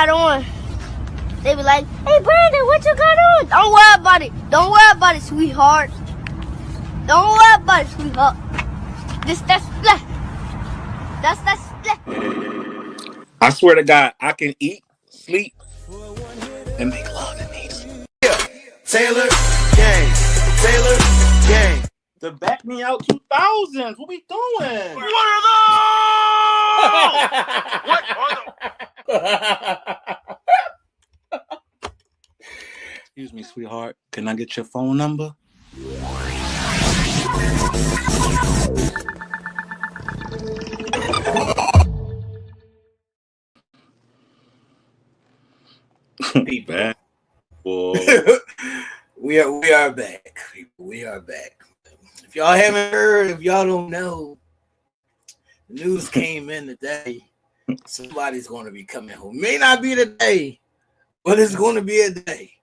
got on. They be like, hey, Brandon, what you got on? Don't worry about it. Don't worry about it, sweetheart. Don't worry about it, sweetheart. That's split. That's split. I swear to God, I can eat, sleep, and make love in these. Yeah. Taylor Gang. Taylor Gang. The Back Me Out 2000s. What we doing? What are those? Excuse me, sweetheart. Can I get your phone number? People. Boy. we are back. People, we are back. If y'all haven't heard, if y'all don't know, the news came in today. Somebody's going to be coming home. May not be today, but it's going to be a day.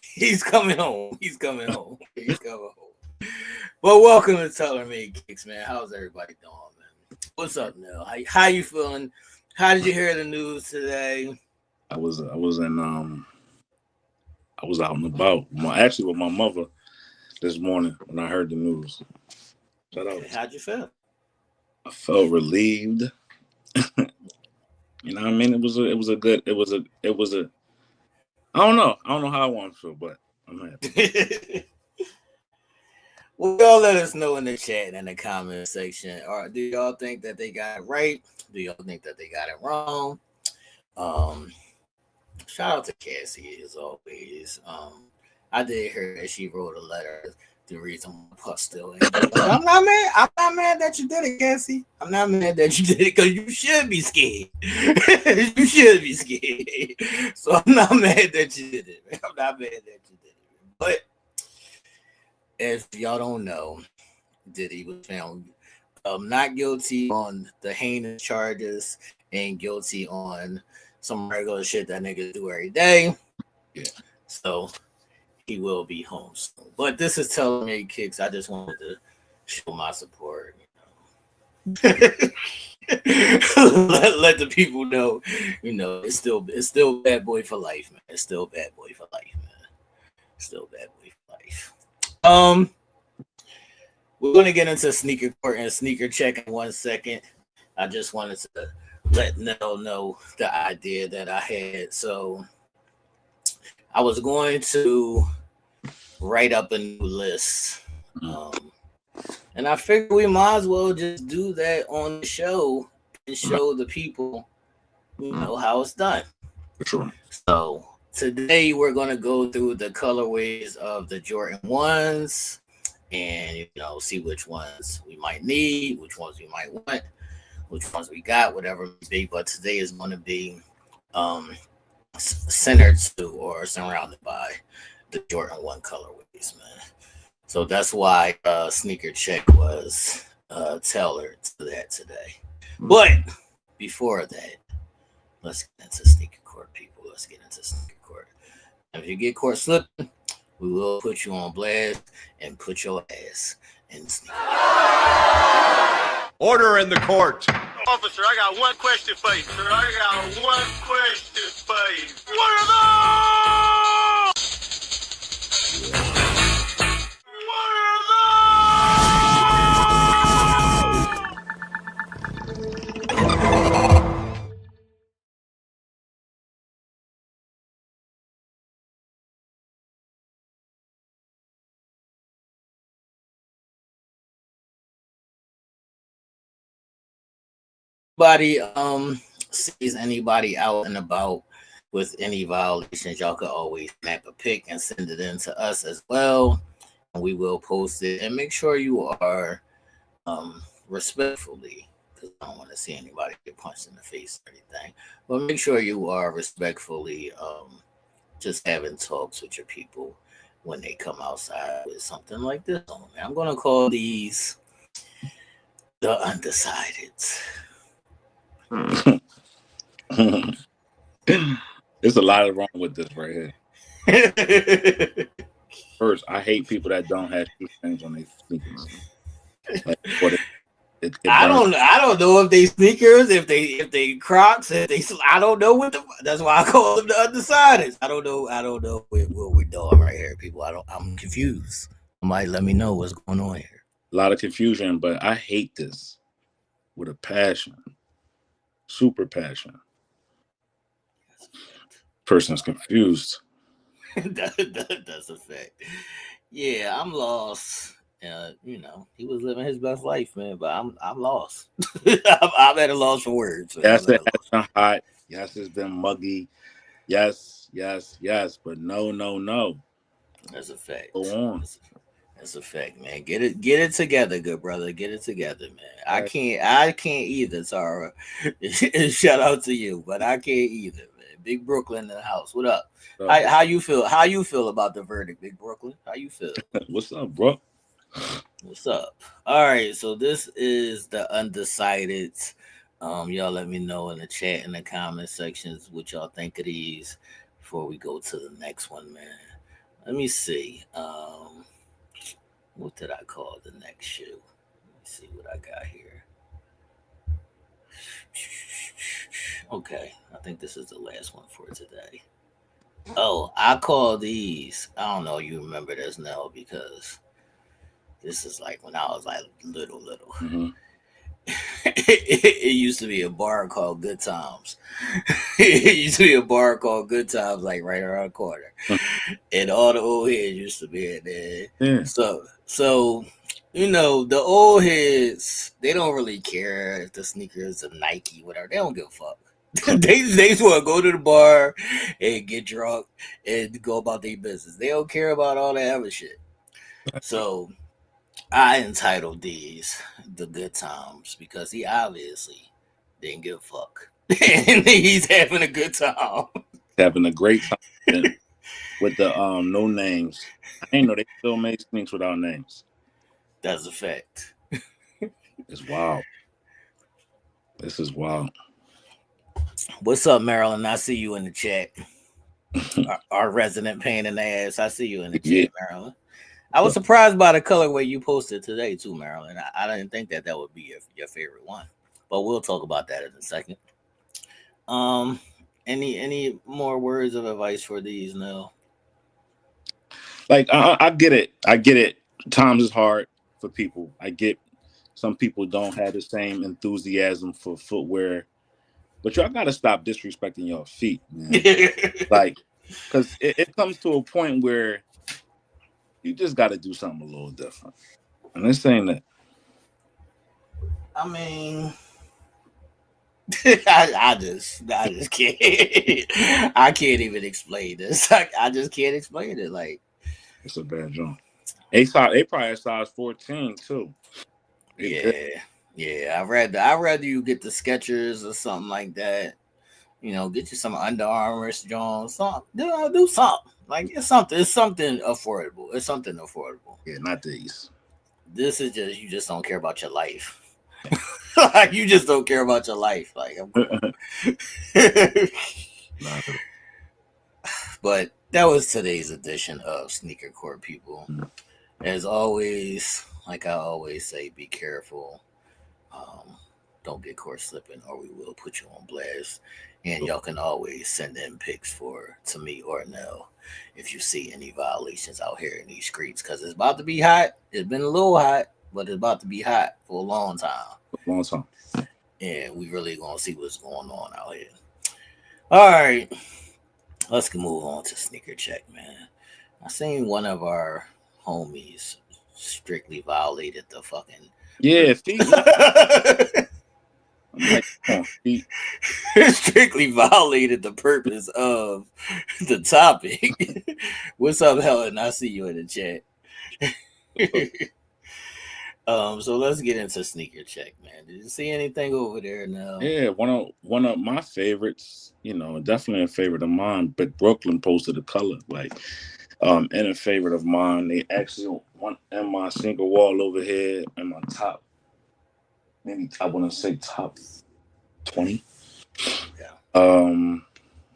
He's coming home. He's coming home. He's coming home. Well, welcome to Taylor Made Kicks, man. How's everybody doing, man? What's up, Nell? How you feeling? How did you hear the news today? I was out and about. Actually, with my mother this morning when I heard the news. Shout out. How'd you feel? I felt relieved. You know what I mean? It was a I don't know how I want to feel, but I'm happy. Well, y'all let us know in the chat and in the comment section. Or do y'all think that they got it right? Do y'all think that they got it wrong? Shout out to Cassie as always. I did hear that she wrote a letter the reason why still ain't. I'm not mad. I'm not mad that you did it, Cassie. I'm not mad that you did it because you should be scared. You should be scared. So I'm not mad that you did it. Man. I'm not mad that you did it. But if y'all don't know, Diddy was found not guilty on the heinous charges and guilty on some regular shit that niggas do every day. Yeah. So he will be home soon. But this is Taylor Made Kicks. I just wanted to show my support. You know. let the people know, you know, it's still bad boy for life, man. It's still bad boy for life, man. Still bad boy for life. We're gonna get into sneaker court and sneaker check in 1 second. I just wanted to let Nell know the idea that I had. So I was going to write up a new list. And I figured we might as well just do that on the show and show the people, you know, how it's done. For sure. So today we're going to go through the colorways of the Jordan 1s and, you know, see which ones we might need, which ones we might want, which ones we got, whatever it may be. But today is going to be centered to or surrounded by the Jordan 1 colorways, man. So that's why sneaker check was tailored to that today. But before that, let's get into sneaker court, people. Let's get into sneaker court. If you get caught slipping, we will put you on blast and put your ass in sneaker. Order in the court. Officer, I got one question for you, sir. I got one question for you. What are those? What are Anybody sees anybody out and about with any violations, y'all could always snap a pic and send it in to us as well, and we will post it. And make sure you are respectfully, because I don't want to see anybody get punched in the face or anything, but make sure you are respectfully just having talks with your people when they come outside with something like this on. I'm going to call these the undecideds. There's a lot wrong with this right here. First, I hate people that don't have shoe strings on their sneakers. Like, I don't know if they sneakers, if they Crocs, I don't know that's why I call them the undecideds. I don't know what we're doing right here, people. I'm confused. Somebody let me know what's going on here. A lot of confusion, but I hate this with a passion, super passion. Person's confused. That's a fact. Yeah, I'm lost. He was living his best life, man. But I'm lost. I'm at a loss for words. Man. Yes, it has been hot. Yes, it's been muggy. Yes. But no. That's a fact. Go on. That's a fact, man. Get it together, good brother. Get it together, man. I can't either, Tara. Shout out to you, but I can't either, man. Big Brooklyn in the house. What up? How you feel? How you feel about the verdict, Big Brooklyn? How you feel? What's up, bro? What's up? All right, so this is the undecided. Y'all let me know in the chat in the comment sections what y'all think of these before we go to the next one, man. Let me see. What did I call the next shoe? Let me see what I got here. Okay, I think this is the last one for today. Oh, I call these. I don't know. You remember this now because this is like when I was like little. Mm-hmm. It used to be a bar called Good Times. It used to be a bar called Good Times, like right around the corner, and all the old heads used to be in there. Yeah. So the old heads, they don't really care if the sneakers are Nike, whatever. They don't give a fuck. they just want to go to the bar and get drunk and go about their business. They don't care about all that other shit. So I entitled these the Good Times because he obviously didn't give a fuck. And he's having a good time. Having a great time with the no names. I didn't know they still make sneaks without names. That's a fact. It's wild. This is wild. What's up, Marilyn? I see you in the chat. Our resident pain in the ass. I see you in the chat, Marilyn. I was surprised by the colorway you posted today, too, Marilyn. I didn't think that would be your favorite one, but we'll talk about that in a second. Any more words of advice for these now? Like I get it. Times is hard for people. I get some people don't have the same enthusiasm for footwear, but y'all gotta stop disrespecting your feet, man. Like, because it comes to a point where you just got to do something a little different. And this ain't that. I mean, I just can't. I can't even explain this. I just can't explain it. Like, it's a bad joint. They probably had size 14 too. Yeah. I'd rather you get the Skechers or something like that. Get you some Under Armour, Jones. Do something. Like it's something affordable. It's something affordable. Yeah, not these. This is you just don't care about your life. Like you just don't care about your life. Like I'm But that was today's edition of Sneaker Court, people. As always, like I always say, be careful. Don't get caught slipping or we will put you on blast. And y'all can always send in pics to me or Nell if you see any violations out here in these streets. Because it's about to be hot. It's been a little hot, but it's about to be hot for a long time. And we really going to see what's going on out here. All right. Let's move on to Sneaker Check, man. I seen one of our homies strictly violated the fucking... Yeah, feet. Like, feet. Strictly violated the purpose of the topic. What's up, Helen? I see you in the chat. So let's get into Sneaker Check, man. Did you see anything over there now? Yeah, one of my favorites, definitely a favorite of mine, but Brooklyn posted a color, like and a favorite of mine. They actually one in my single wall over here in my top, maybe I want to say top 20. Yeah. On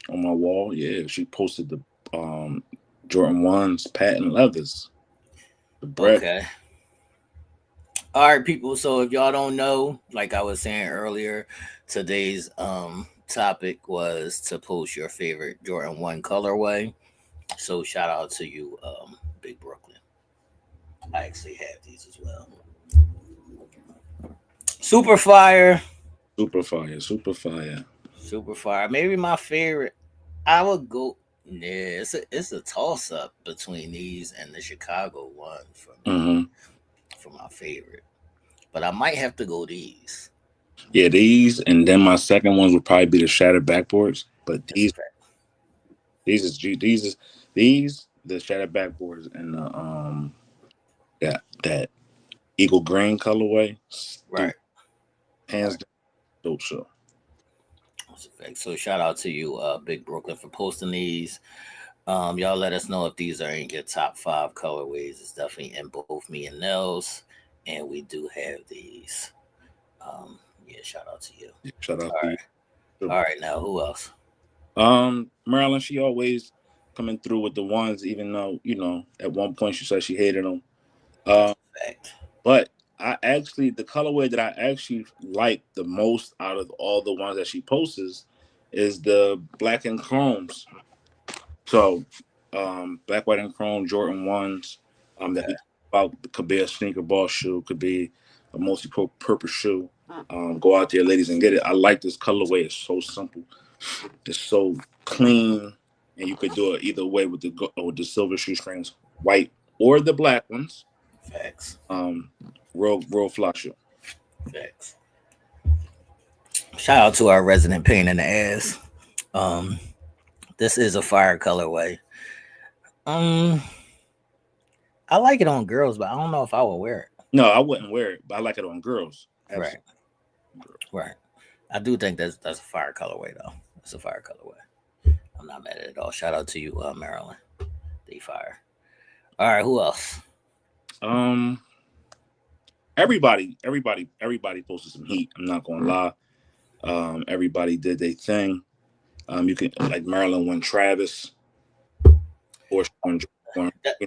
my wall, yeah, she posted the Jordan 1's patent leathers. The bread. Okay. All right, people. So if y'all don't know, like I was saying earlier, today's topic was to post your favorite Jordan 1 colorway. So shout out to you, Big Brooklyn. I actually have these as well. Super fire. Super fire, super fire. Super fire. Maybe my favorite. I would go. Yeah, it's a toss up between these and the Chicago one for me Hmm. for my favorite. But I might have to go these. Yeah, these, and then my second ones would probably be the shattered backboards. But That's a fact. these the shattered backboards and the that eagle green colorway. Right. Hands Right. down, dope show. That's a fact. So shout out to you, Big Brooklyn, for posting these. Y'all let us know if these are in your top 5 colorways. It's definitely in both me and Nels, and we do have these. Yeah, shout out to you. Yeah, shout out All to you. right. All right, now who else? Marilyn, she always coming through with the ones, even though at one point she said she hated them. That's Um, a fact. but the colorway that I actually like the most out of all the ones that she posts is the black and chromes. So, black, white, and chrome Jordan ones. That Okay. we talk about could be a sneaker ball shoe, could be a multi-purpose shoe. Go out there, ladies, and get it. I like this colorway. It's so simple. It's so clean, and you could do it either way with the silver shoestrings, white or the black ones. Facts. Um, real fly shoe. Facts. Shout out to our resident pain in the ass. Um, this is a fire colorway. Um, I like it on girls, but I don't know if I will wear it. No, I wouldn't wear it, but I like it on girls. Right. Absolutely. Right. I do think that's a fire colorway though. It's a fire colorway. I'm not mad at it at all. Shout out to you, Maryland. The fire. All right, who else? Um, everybody posted some heat. I'm not gonna lie. Everybody did their thing. You can like Maryland won Travis or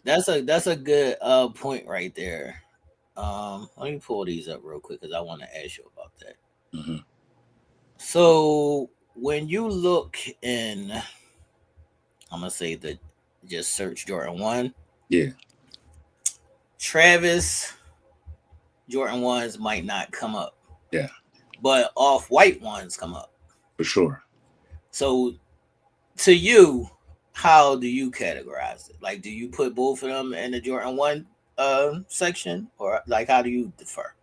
That's a good point right there. Let me pull these up real quick because I want to ask you about that. mm-hmm. So when you look in, I'm gonna say the just search Jordan 1. Yeah, Travis Jordan 1s might not come up. yeah, But off white ones come up. for sure. So to you, how do you categorize it? Like, do you put both of them in the Jordan 1 section, or like how do you differ?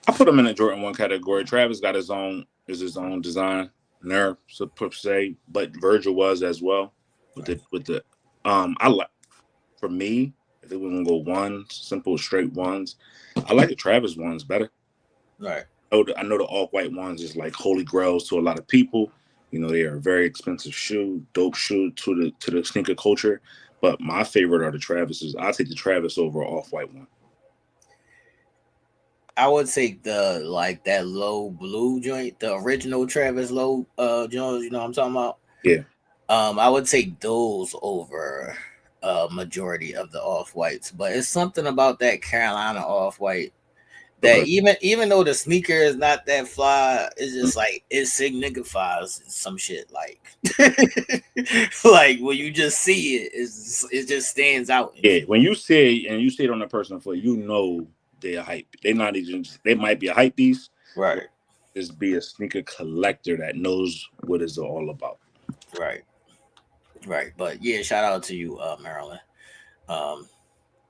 I put him in the Jordan 1 category. Travis got his own design nerve, so per se, but Virgil was as well with the I like for me if it was gonna go one simple straight ones, I like the Travis ones better. Right. I know the off white ones is like holy grails to a lot of people. They are a very expensive shoe, dope shoe to the sneaker culture. But my favorite are the Travises. I take the Travis over off white one. I would take the like that low blue joint, the original Travis low Jones, you know what I'm talking about? Yeah. I would take those over majority of the off whites. But it's something about that Carolina off white that even though the sneaker is not that fly, it's just like it signifies some shit like like when you just see it, it just stands out. Yeah, when you see it and you see it on a personal foot, they're hype. They're not even. They might be a hype beast, right? Just be a sneaker collector that knows what it's all about. Right. But yeah, shout out to you, Maryland.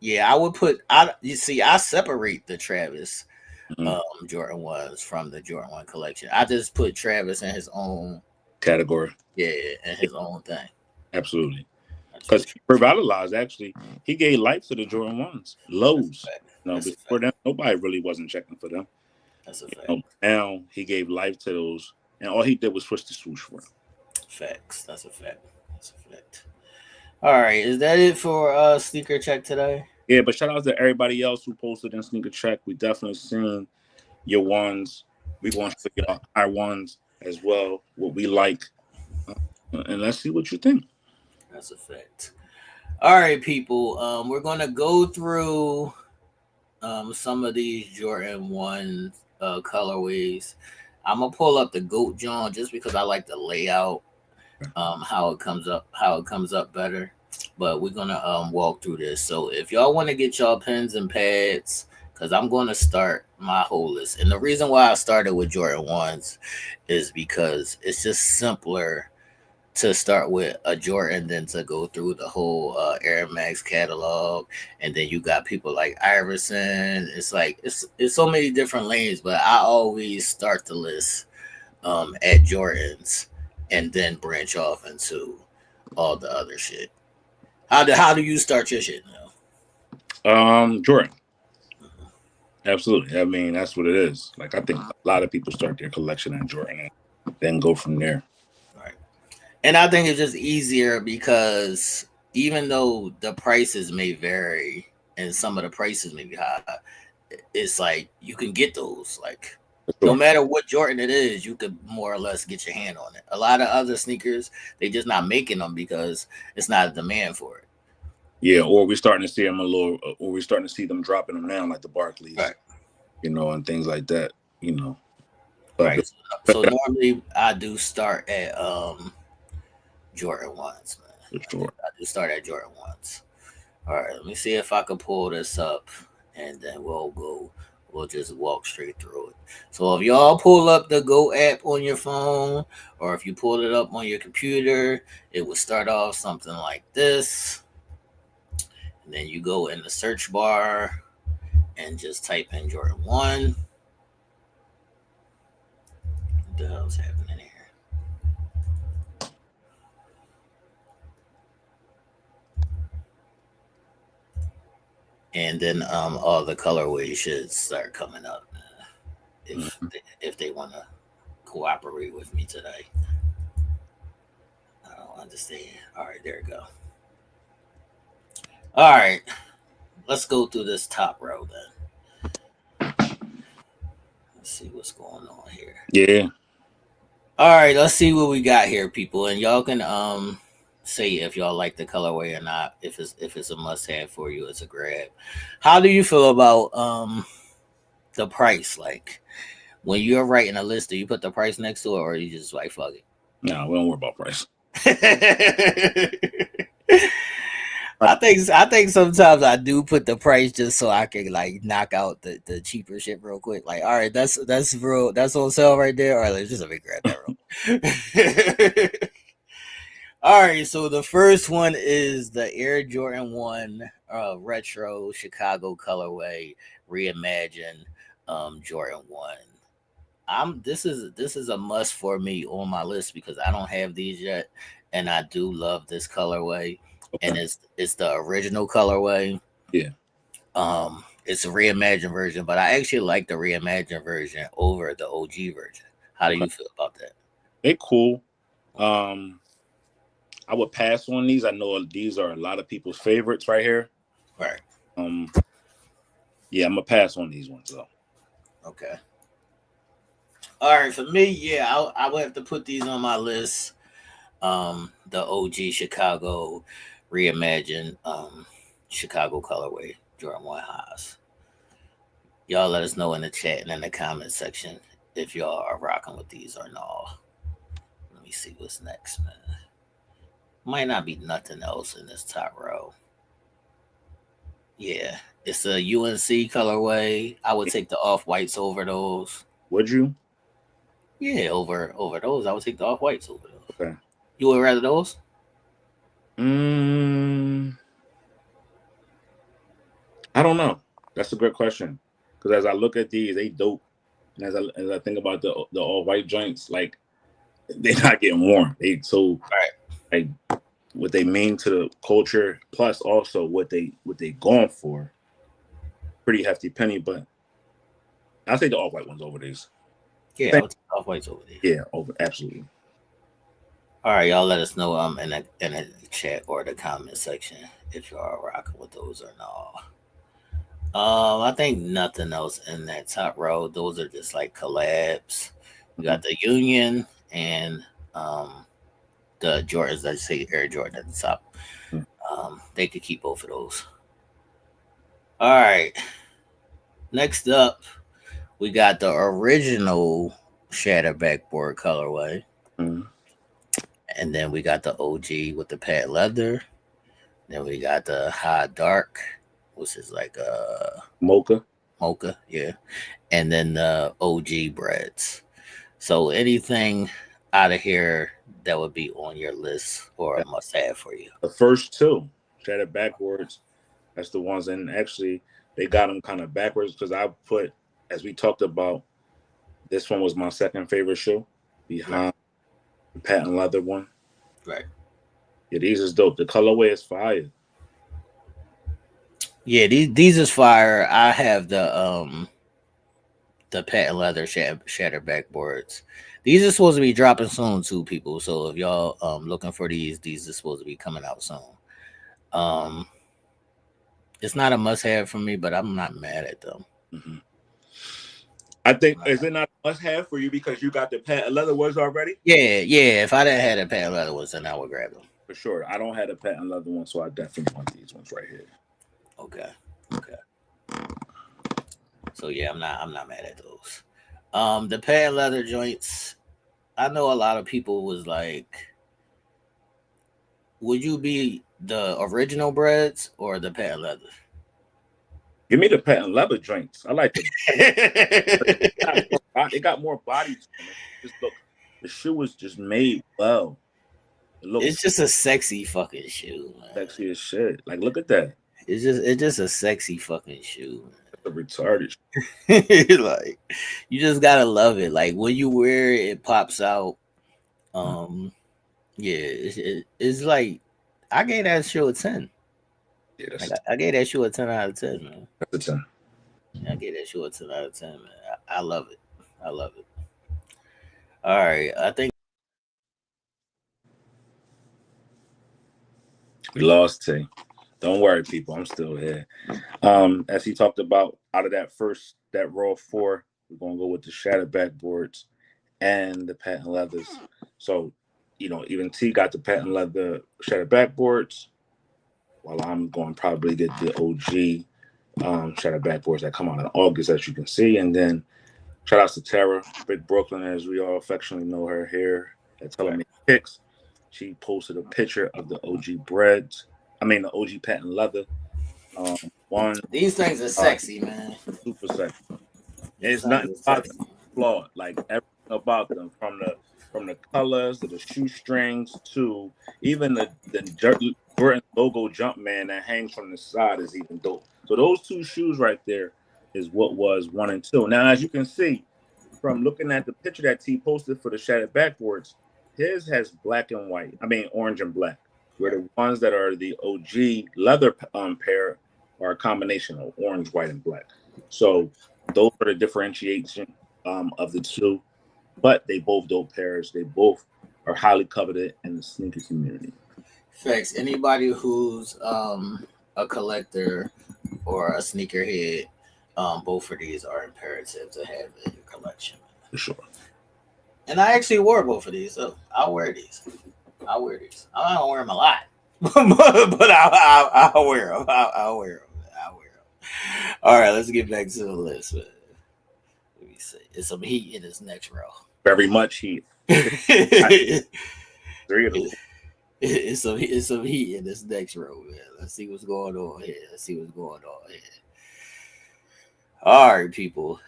Yeah, I would put. I separate the Travis Jordan 1s from the Jordan 1 collection. I just put Travis in his own category. Yeah, and his own thing. Absolutely. Because he revitalized, actually, he gave life to the Jordan 1s. Lows. Before them, nobody really wasn't checking for them. That's a fact. Now he gave life to those, and all he did was switch the swoosh for them. Facts. That's a fact. All right, is that it for Sneaker Check today? Yeah, but shout out to everybody else who posted in Sneaker Check. We definitely seen your ones. We want to figure out our ones as well, what we like, and let's see what you think. That's a fact. All right, people. We're gonna go through some of these Jordan 1 colorways. I'm gonna pull up the Goat John just because I like the layout, how it comes up better. But we're gonna walk through this. So if y'all want to get y'all pens and pads, because I'm gonna start my whole list. And the reason why I started with Jordan 1s is because it's just simpler to start with a Jordan than to go through the whole Air Max catalog, and then you got people like Iverson. It's like it's so many different lanes, but I always start the list at Jordans and then branch off into all the other shit. How do you start your shit now? Jordan. Absolutely. I mean, that's what it is. Like, I think a lot of people start their collection at Jordan and then go from there. Right. And I think it's just easier because even though the prices may vary and some of the prices may be high, it's like you can get those. Like, no Sure. matter what Jordan it is, you could more or less get your hand on it. A lot of other sneakers, they just not making them because it's not a demand for it. Yeah, or we're starting to see them a little, or we're starting to see them dropping them now, like the Barclays, Right. and things like that, But Right. So normally I do start at Jordan 1s, man. for sure. I do start at Jordan 1s. All right, let me see if I can pull this up and then we'll just walk straight through it. So if y'all pull up the Go app on your phone or if you pull it up on your computer, it will start off something like this. And then you go in the search bar and just type in Jordan 1. What the hell's happening here? And then all the colorways should start coming up if they want to cooperate with me today. I don't understand. All right, there we go. All right, let's go through this top row then. Let's see what's going on here. Yeah. All right, let's see what we got here, people, and y'all can say if y'all like the colorway or not. If it's a must have for you, it's a grab. How do you feel about the price? Like when you're writing a list, do you put the price next to it, or you just like fuck it? No, we don't worry about price. I think sometimes I do put the price just so I can like knock out the cheaper shit real quick. Like, all right, that's real, that's on sale right there. All right, let's just let me grab that real. All right, so the first one is the Air Jordan 1 retro Chicago colorway reimagined Jordan 1. This is a must for me on my list because I don't have these yet, and I do love this colorway. Okay. And it's the original colorway. Yeah. It's a reimagined version, but I actually like the reimagined version over the OG version. How do you feel about that? They cool. I would pass on these. I know these are a lot of people's favorites right here. Right. Yeah, I'm gonna pass on these ones though. Okay. All right, for me, yeah, I would have to put these on my list. The OG Chicago reimagined Chicago colorway Jordan 1 highs. Y'all let us know in the chat and in the comment section if y'all are rocking with these or not. Let me see what's next, man. Might not be nothing else in this top row. Yeah, it's a UNC colorway. I would take the off-whites over those. Would you? Yeah, over those. I would take the off-whites over those. Okay. You would rather those? I don't know. That's a good question. Because as I look at these, they dope. And as I think about the all white joints, like they're not getting worn. They so right. Like what they mean to the culture, plus also what they going for. Pretty hefty penny, but I'll take the all white ones over these. Yeah, I'll take the off whites over these. Yeah, absolutely. All right, y'all let us know in the chat or the comment section if y'all are rocking with those or not. I think nothing else in that top row. Those are just like collabs. We got the Union and the Jordans that say Air Jordan at the top. They could keep both of those. All right. Next up, we got the original shatter backboard colorway, Mhm. and then we got the OG with the patent leather. Then we got the high dark, which is like a Mocha. mocha, yeah. And then the OG breads. So anything out of here that would be on your list or a must have for you. The first two, shattered backwards. That's the ones, and actually they got them kind of backwards because I put, as we talked about, this one was my second favorite shoe Right. behind the patent leather one. Right. Yeah, these is dope. The colorway is fire. Yeah, these is fire. I have the patent leather shatter backboards. These are supposed to be dropping soon too, people. So if y'all looking for these are supposed to be coming out soon. Um it's not a must have for me, but I'm not mad at them. Hmm. I think, I'm is not- it not a must have for you because you got the patent leather ones already? Yeah, yeah. If I didn't have the patent leather ones, then I would grab them. For sure. I don't have the patent leather one, so I definitely want these ones right here. Okay. Okay. So yeah, I'm not mad at those. The patent leather joints, I know a lot of people was like, would you be the original breads or the patent leather? Give me the patent leather joints. I like the. It got more body to it. Just look, the shoe was just made well. It looks It's just a sexy fucking shoe, man. sexy as shit. Like, look at that. It's just a sexy fucking shoe. It's a retarded. Like you just gotta love it. Like when you wear it, it pops out. Yeah, it's like I gave that shoe a 10. Yeah, Like that's I gave that shoe a 10 out of 10, man. a 10. I gave that shoe a 10 out of 10, man. I love it. I love it. All right, I think We lost T. Don't worry, people. I'm still here. As he talked about, out of that row of four, we're gonna go with the shattered backboards and the patent leathers. So, even T got the patent leather shattered backboards, while I'm going to probably get the OG shattered backboards that come out in August, as you can see. And then shout out to Tara, Big Brooklyn, as we all affectionately know her here at Telling Me Picks. She posted a picture of the OG breads. The OG patent leather. One these things are sexy, man. super sexy. These It's nothing things are about sexy. them flawed. Like everything about them, from the colors to the shoestrings to even the Jordan logo Jumpman that hangs from the side is even dope. So those two shoes right there is what was 1 and 2. Now, as you can see from looking at the picture that T posted for the shattered backboards, his has black and white. Orange and black. Where the ones that are the OG leather pair are a combination of orange, white, and black. So those are the differentiation of the two, but they both dope pairs. They both are highly coveted in the sneaker community. Facts. Anybody who's a collector or a sneakerhead, both of these are imperative to have in your collection. For sure. And I actually wore both of these, so I'll wear these. I don't wear them a lot, but I'll wear them. I'll wear them. All right, let's get back to the list. Man. Let me see. It's some heat in this next row. Very much heat. it's 3 of them. some heat in this next row, man. Let's see what's going on here. All right, people.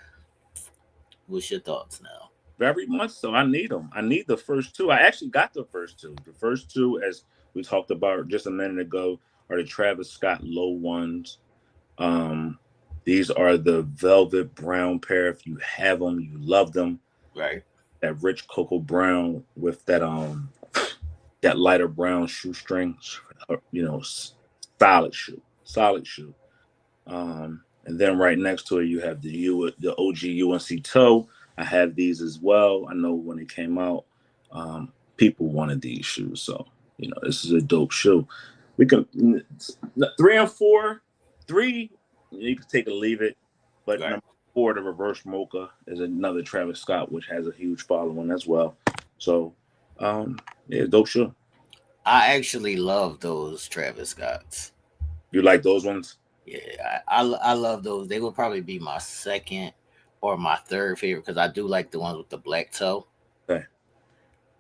What's your thoughts now? Very much so. I need them. I need the first two. I actually got the first two. The first two, as we talked about just a minute ago, are the Travis Scott low ones. These are the velvet brown pair. If you have them, you love them. Right. That rich cocoa brown with that lighter brown shoestrings. Solid shoe. And then right next to it, you have the OG UNC toe. I have these as well. I know when it came out, people wanted these shoes. So, this is a dope shoe. We can 3 and 4, 3, you can take or leave it. But Right. number 4, the reverse mocha, is another Travis Scott, which has a huge following as well. So, dope shoe. I actually love those Travis Scotts. You like those ones? Yeah, I love those. They would probably be my second or my third favorite because I do like the ones with the black toe. Okay.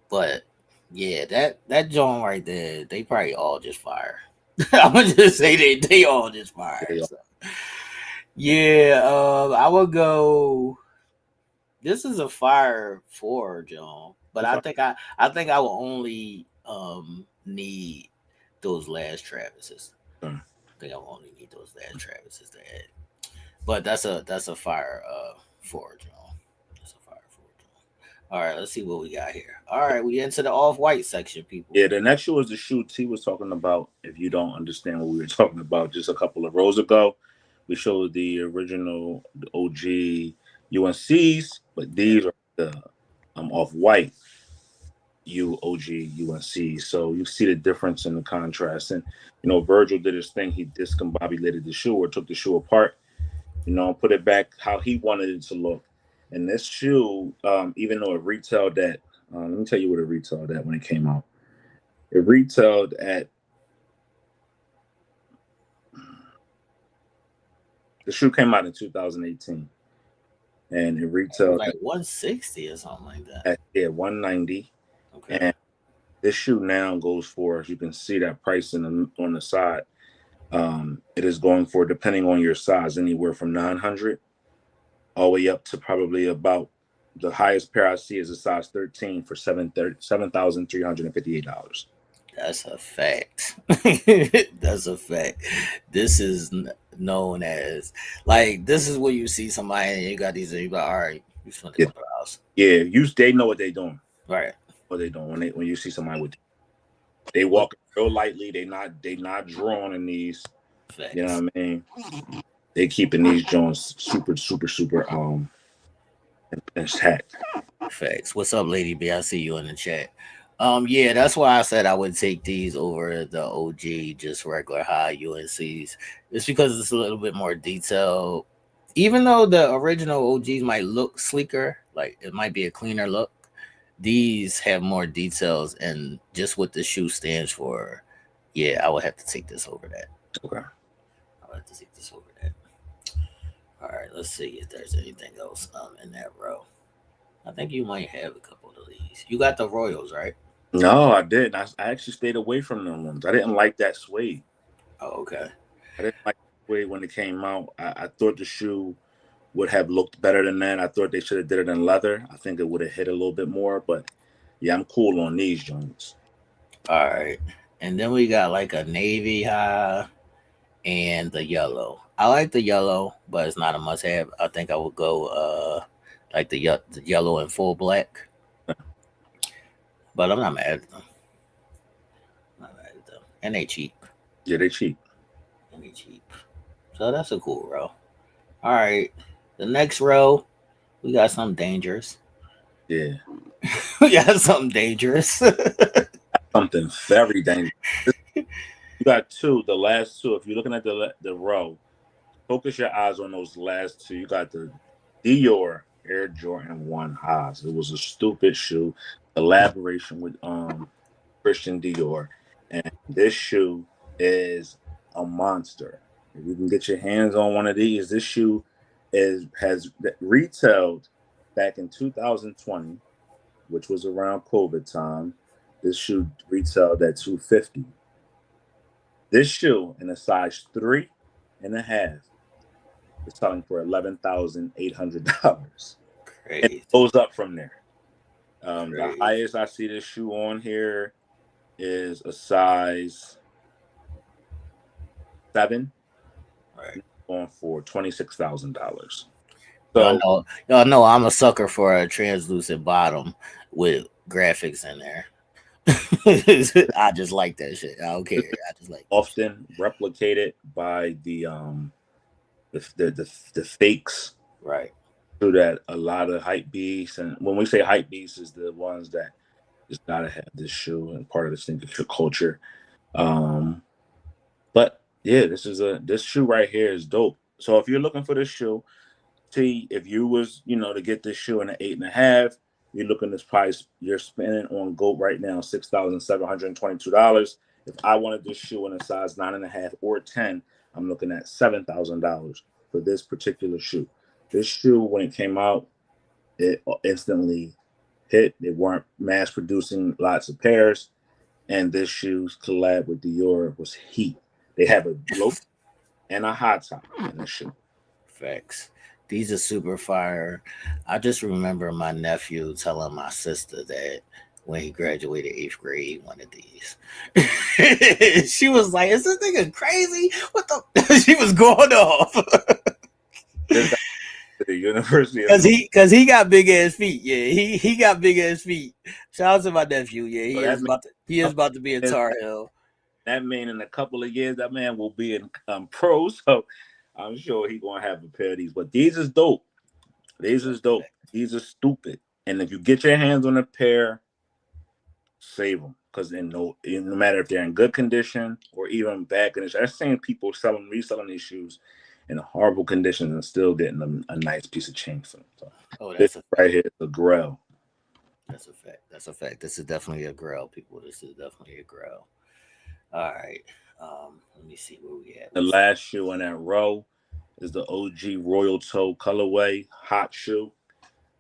But yeah, that joint right there, they probably all just fire. I'm gonna just say they all just fire. Yeah, So. Yeah, I would go. This is a fire four, John. But okay. I think I will only need those last Travises. Okay. I think I will only need those last Travises to add. But that's a fire four, John. That's a fire four, John. All right, let's see what we got here. All right, we into the off white section, people. Yeah, the next shoe was the shoe T was talking about. If you don't understand what we were talking about just a couple of rows ago, we showed the original the OG UNCs, but Yeah, these are the off white OG UNCs. So you see the difference in the contrast. And Virgil did his thing. He discombobulated the shoe or took the shoe apart, put it back how he wanted it to look. And this shoe, even though it retailed at, let me tell you what it retailed at when it came out. It retailed at, the shoe came out in 2018, and it retailed like 160 or something like that. at 190. Okay, And this shoe now goes for, as you can see that price on the side, it is going for, depending on your size, anywhere from 900 all the way up to probably about, the highest pair I see is a size 13 for $7,358. that's a fact. That's a fact. This is known as like this is where you see somebody and you got these and you like, all right, you spent a Yeah, couple of hours. yeah. They know what they're doing. Right. What they doing when you see somebody with, they walk real lightly. They not drawn in these. Facts. You know what I mean? They keeping these joints super super super intact. Facts. What's up, Lady B? I see you in the chat. Yeah, that's why I said I would take these over the OG, just regular high UNCs. It's because it's a little bit more detailed. Even though the original OGs might look sleeker, like it might be a cleaner look, these have more details and just what the shoe stands for. Yeah, I would have to take this over that. Okay. I would have to take this over that. All right, let's see if there's anything else in that row. I think you might have a couple of these. You got the Royals, right? No, I didn't. I actually stayed away from them ones. I didn't like that suede. Oh, okay. I didn't like the suede when it came out. I thought the shoe would have looked better than that. I thought they should have did it in leather. I think it would have hit a little bit more. But yeah, I'm cool on these joints. All right. And then we got like a navy high and the yellow. I like the yellow, but it's not a must have. I think I would go like the yellow and full black. But I'm not mad at them. Not mad at them. And they cheap. Yeah, they cheap. And they cheap. So that's a cool row. All right. The next row, we got something dangerous. Yeah. We got something dangerous. Something very dangerous. You got two, the last two. If you're looking at the row, focus your eyes on those last two. You got the Dior Air Jordan 1 highs. It was a stupid shoe, collaboration with Christian Dior, and this shoe is a monster. If you can get your hands on one of these, this shoe has retailed back in 2020, which was around COVID time. This shoe retailed at $250. This shoe in a size 3.5 is selling for $11,800. It goes up from there. The highest I see this shoe on here is a size 7, Right. going for $26,000. So y'all know I'm a sucker for a translucent bottom with graphics in there. I just like that shit. I don't care. I just like often replicated by the fakes, right. So that a lot of hype beasts, and when we say hype beasts, is the ones that just gotta have this shoe and part of the sneaker culture. But yeah, this shoe right here is dope. So if you're looking for this shoe, if you was to get this shoe in an 8.5, you're looking at this price. You're spending on GOAT right now $6,722. If I wanted this shoe in a size 9.5 or 10, I'm looking at $7,000 for this particular shoe. This shoe, when it came out, it instantly hit. They weren't mass producing lots of pairs, and this shoe's collab with Dior was heat. They have a low and a high top in the shoe. Facts. These are super fire. I just remember my nephew telling my sister that when he graduated 8th grade, he wanted these. She was like, "Is this nigga crazy? What the?" She was going off This guy at the University of because he got big ass feet. Yeah, he got big ass feet. Shout out to my nephew. Yeah, he is about to be a Tar Heel. That man in a couple of years, that man will be in pro. So I'm sure he's gonna have a pair of these. But these is dope. These is dope. These are stupid. And if you get your hands on a pair, save them. Because no matter if they're in good condition or even bad condition, I've seen people reselling these shoes in horrible conditions and still getting a nice piece of change for them. So this right here is a Grail. That's a fact. That's a fact. This is definitely a Grail, people. This is definitely a Grail. All right. Let me see where we at. The last shoe in that row is the OG Royal Toe colorway hot shoe.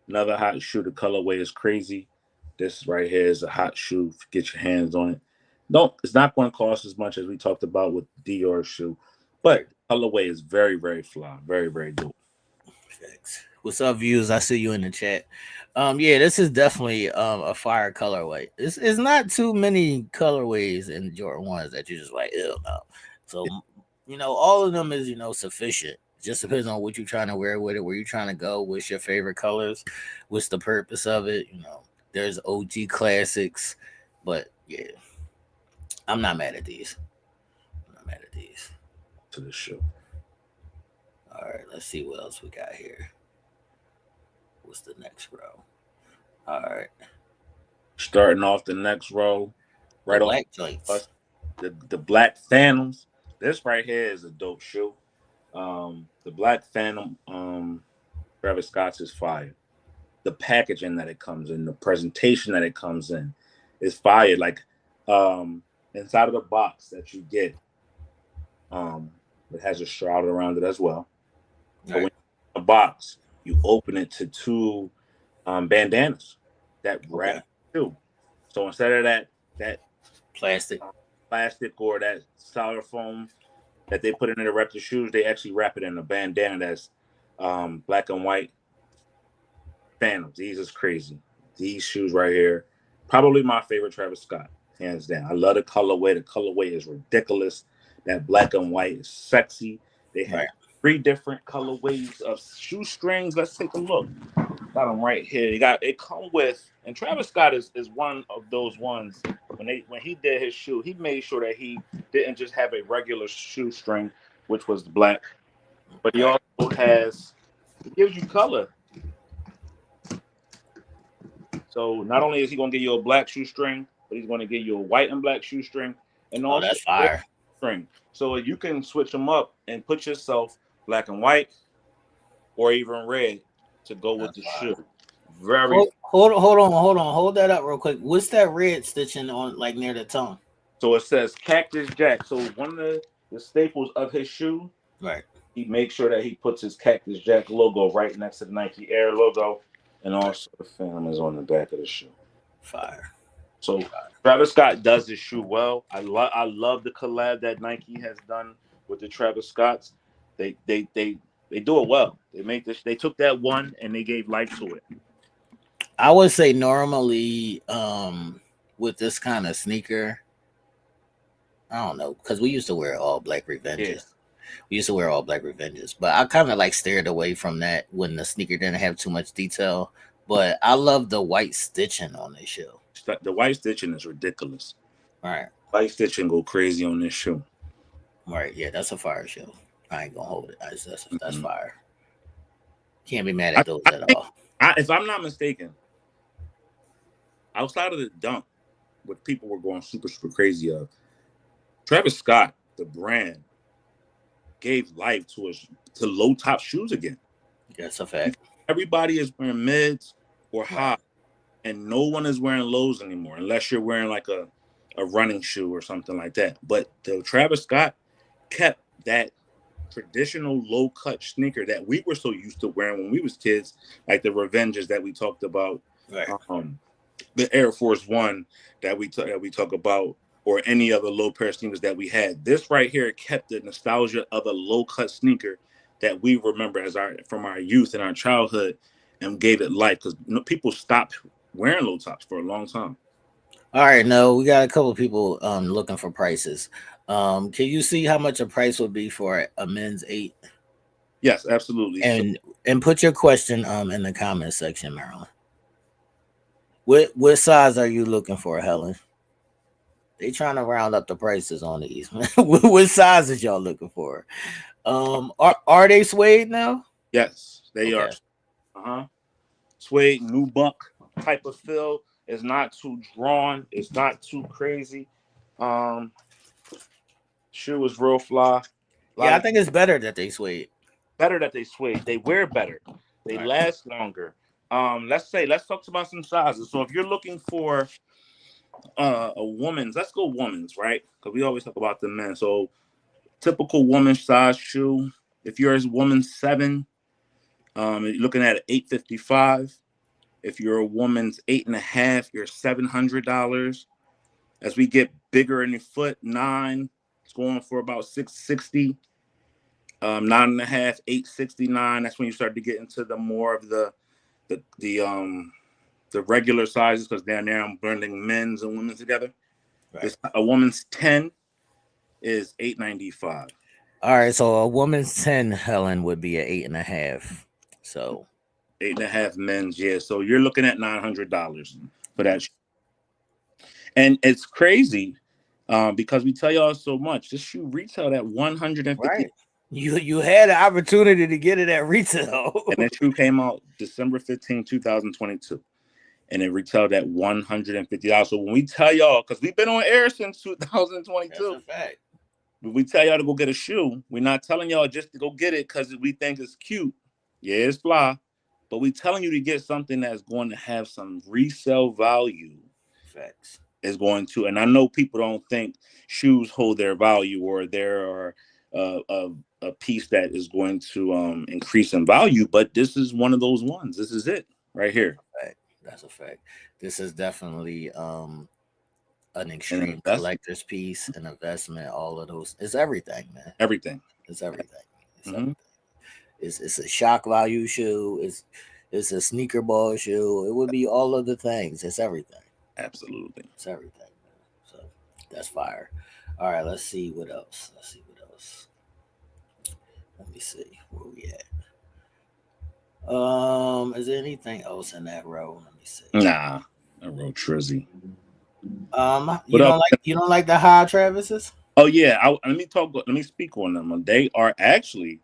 Another hot shoe. The colorway is crazy. This right here is a hot shoe. Get your hands on it. No, it's not going to cost as much as we talked about with Dior shoe, but colorway is very, very fly. Very, very dope. Thanks. What's up, views? I see you in the chat. Yeah, this is definitely a fire colorway. It's not too many colorways in Jordan 1s that you're just like, ew, no. So, all of them is, sufficient. Just depends on what you're trying to wear with it, where you're trying to go, what's your favorite colors, what's the purpose of it. There's OG classics, but yeah, I'm not mad at these. To the show. All right, let's see what else we got here. What's the next row? All right. Starting off the next row, right black off joints. The Black Phantoms. This right here is a dope shoe. The Black Phantom, Travis Scott's is fire. The packaging that it comes in, the presentation that it comes in is fire. Like inside of the box that you get, it has a shroud around it as well. Right. But when you're in the box, you open it to two bandanas that wrap too. So instead of that plastic or that styrofoam that they put in the wrap the shoes, they actually wrap it in a bandana that's black and white. Phantoms. These is crazy. These shoes right here, probably my favorite Travis Scott, hands down. I love the colorway. The colorway is ridiculous. That black and white is sexy. They have 3 different colorways of shoestrings. Let's take a look. Got them right here. It come with, and Travis Scott is one of those ones. When he did his shoe, he made sure that he didn't just have a regular shoestring, which was the black, but he also it gives you color. So not only is he going to give you a black shoestring, but he's going to give you a white and black shoestring, and also that's fire. String. So you can switch them up and put yourself black and white, or even red to go with the shoe. Very. Hold on. Hold that up real quick. What's that red stitching on, like near the tongue? So it says Cactus Jack. So one of the staples of his shoe, right? He makes sure that he puts his Cactus Jack logo right next to the Nike Air logo. And also the Phantom is on the back of the shoe. Fire. So Travis Scott does his shoe well. I love the collab that Nike has done with the Travis Scotts. They do it well. They took that one and they gave life to it. I would say normally with this kind of sneaker, I don't know, because we used to wear all black Revenges. Yeah. We used to wear all black Revenges, but I kind of like steered away from that when the sneaker didn't have too much detail. But I love the white stitching on this shoe. The white stitching is ridiculous. All right. White stitching go crazy on this shoe. Right. Yeah, that's a fire shoe. I ain't gonna hold it. That's fire. Can't be mad at those at all. If I'm not mistaken, outside of the dunk, what people were going super, super crazy of, Travis Scott, the brand, gave life to low top shoes again. That's a fact. Everybody is wearing mids or high, and no one is wearing lows anymore, unless you're wearing like a a running shoe or something like that. But the Travis Scott kept that traditional low cut sneaker that we were so used to wearing when we was kids, like the Revengers that we talked about, Right. The Air Force One that we talk about, or any other low pair of sneakers that we had. This right here kept the nostalgia of a low cut sneaker that we remember from our youth and our childhood, and gave it life, because people stopped wearing low tops for a long time. All right, no, we got a couple people looking for prices. Can you see how much a price would be for a men's 8? Yes, absolutely. And put your question in the comment section, Marilyn. What size are you looking for, Helen? They trying to round up the prices on these. What sizes y'all looking for? Are they suede now? Yes, they are. Suede, nubuck type of feel. It's not too drawn. It's not too crazy. Shoe is real fly. Yeah, I think it's better that they suede. Better that they suede. They wear better. They last longer. Let's talk about some sizes. So if you're looking for a woman's, let's go woman's, right? Because we always talk about the men. So typical woman's size shoe. If you're a woman 7, you're looking at 855. If you're a woman's 8.5, you're $700. As we get bigger in the foot, 9, it's going for about $660. 9.5, $869. That's when you start to get into the more of the regular sizes, because down there I'm blending men's and women's together. Right. A woman's 10 is $895. All right, so a woman's 10, Helen, would be an 8.5. So 8.5 men's, yeah. So you're looking at $900 for that. And it's crazy because we tell y'all so much. This shoe retailed at $150. Right. You had an opportunity to get it at retail. And that shoe came out December 15, 2022. And it retailed at $150. So when we tell y'all, because we've been on air since 2022. That's a fact. When we tell y'all to go get a shoe, we're not telling y'all just to go get it because we think it's cute. Yeah, it's fly. But we're telling you to get something that's going to have some resale value. Facts. Is going to, and I know people don't think shoes hold their value, or there are a piece that is going to increase in value, but this is one of those ones. This is it right here. That's a fact. This is definitely an extreme collector's piece, an investment, all of those. It's everything, man. Everything. It's everything. It's everything. It's a shock value shoe. It's a sneaker ball shoe. It would be all of the things. It's everything. Absolutely. It's everything, man. So that's fire. All right, let's see what else. Let me see where we at. Is there anything else in that row? Let me see. Nah, a row Trizzy. You don't like the high Travises? Oh yeah, let me speak on them. They are actually,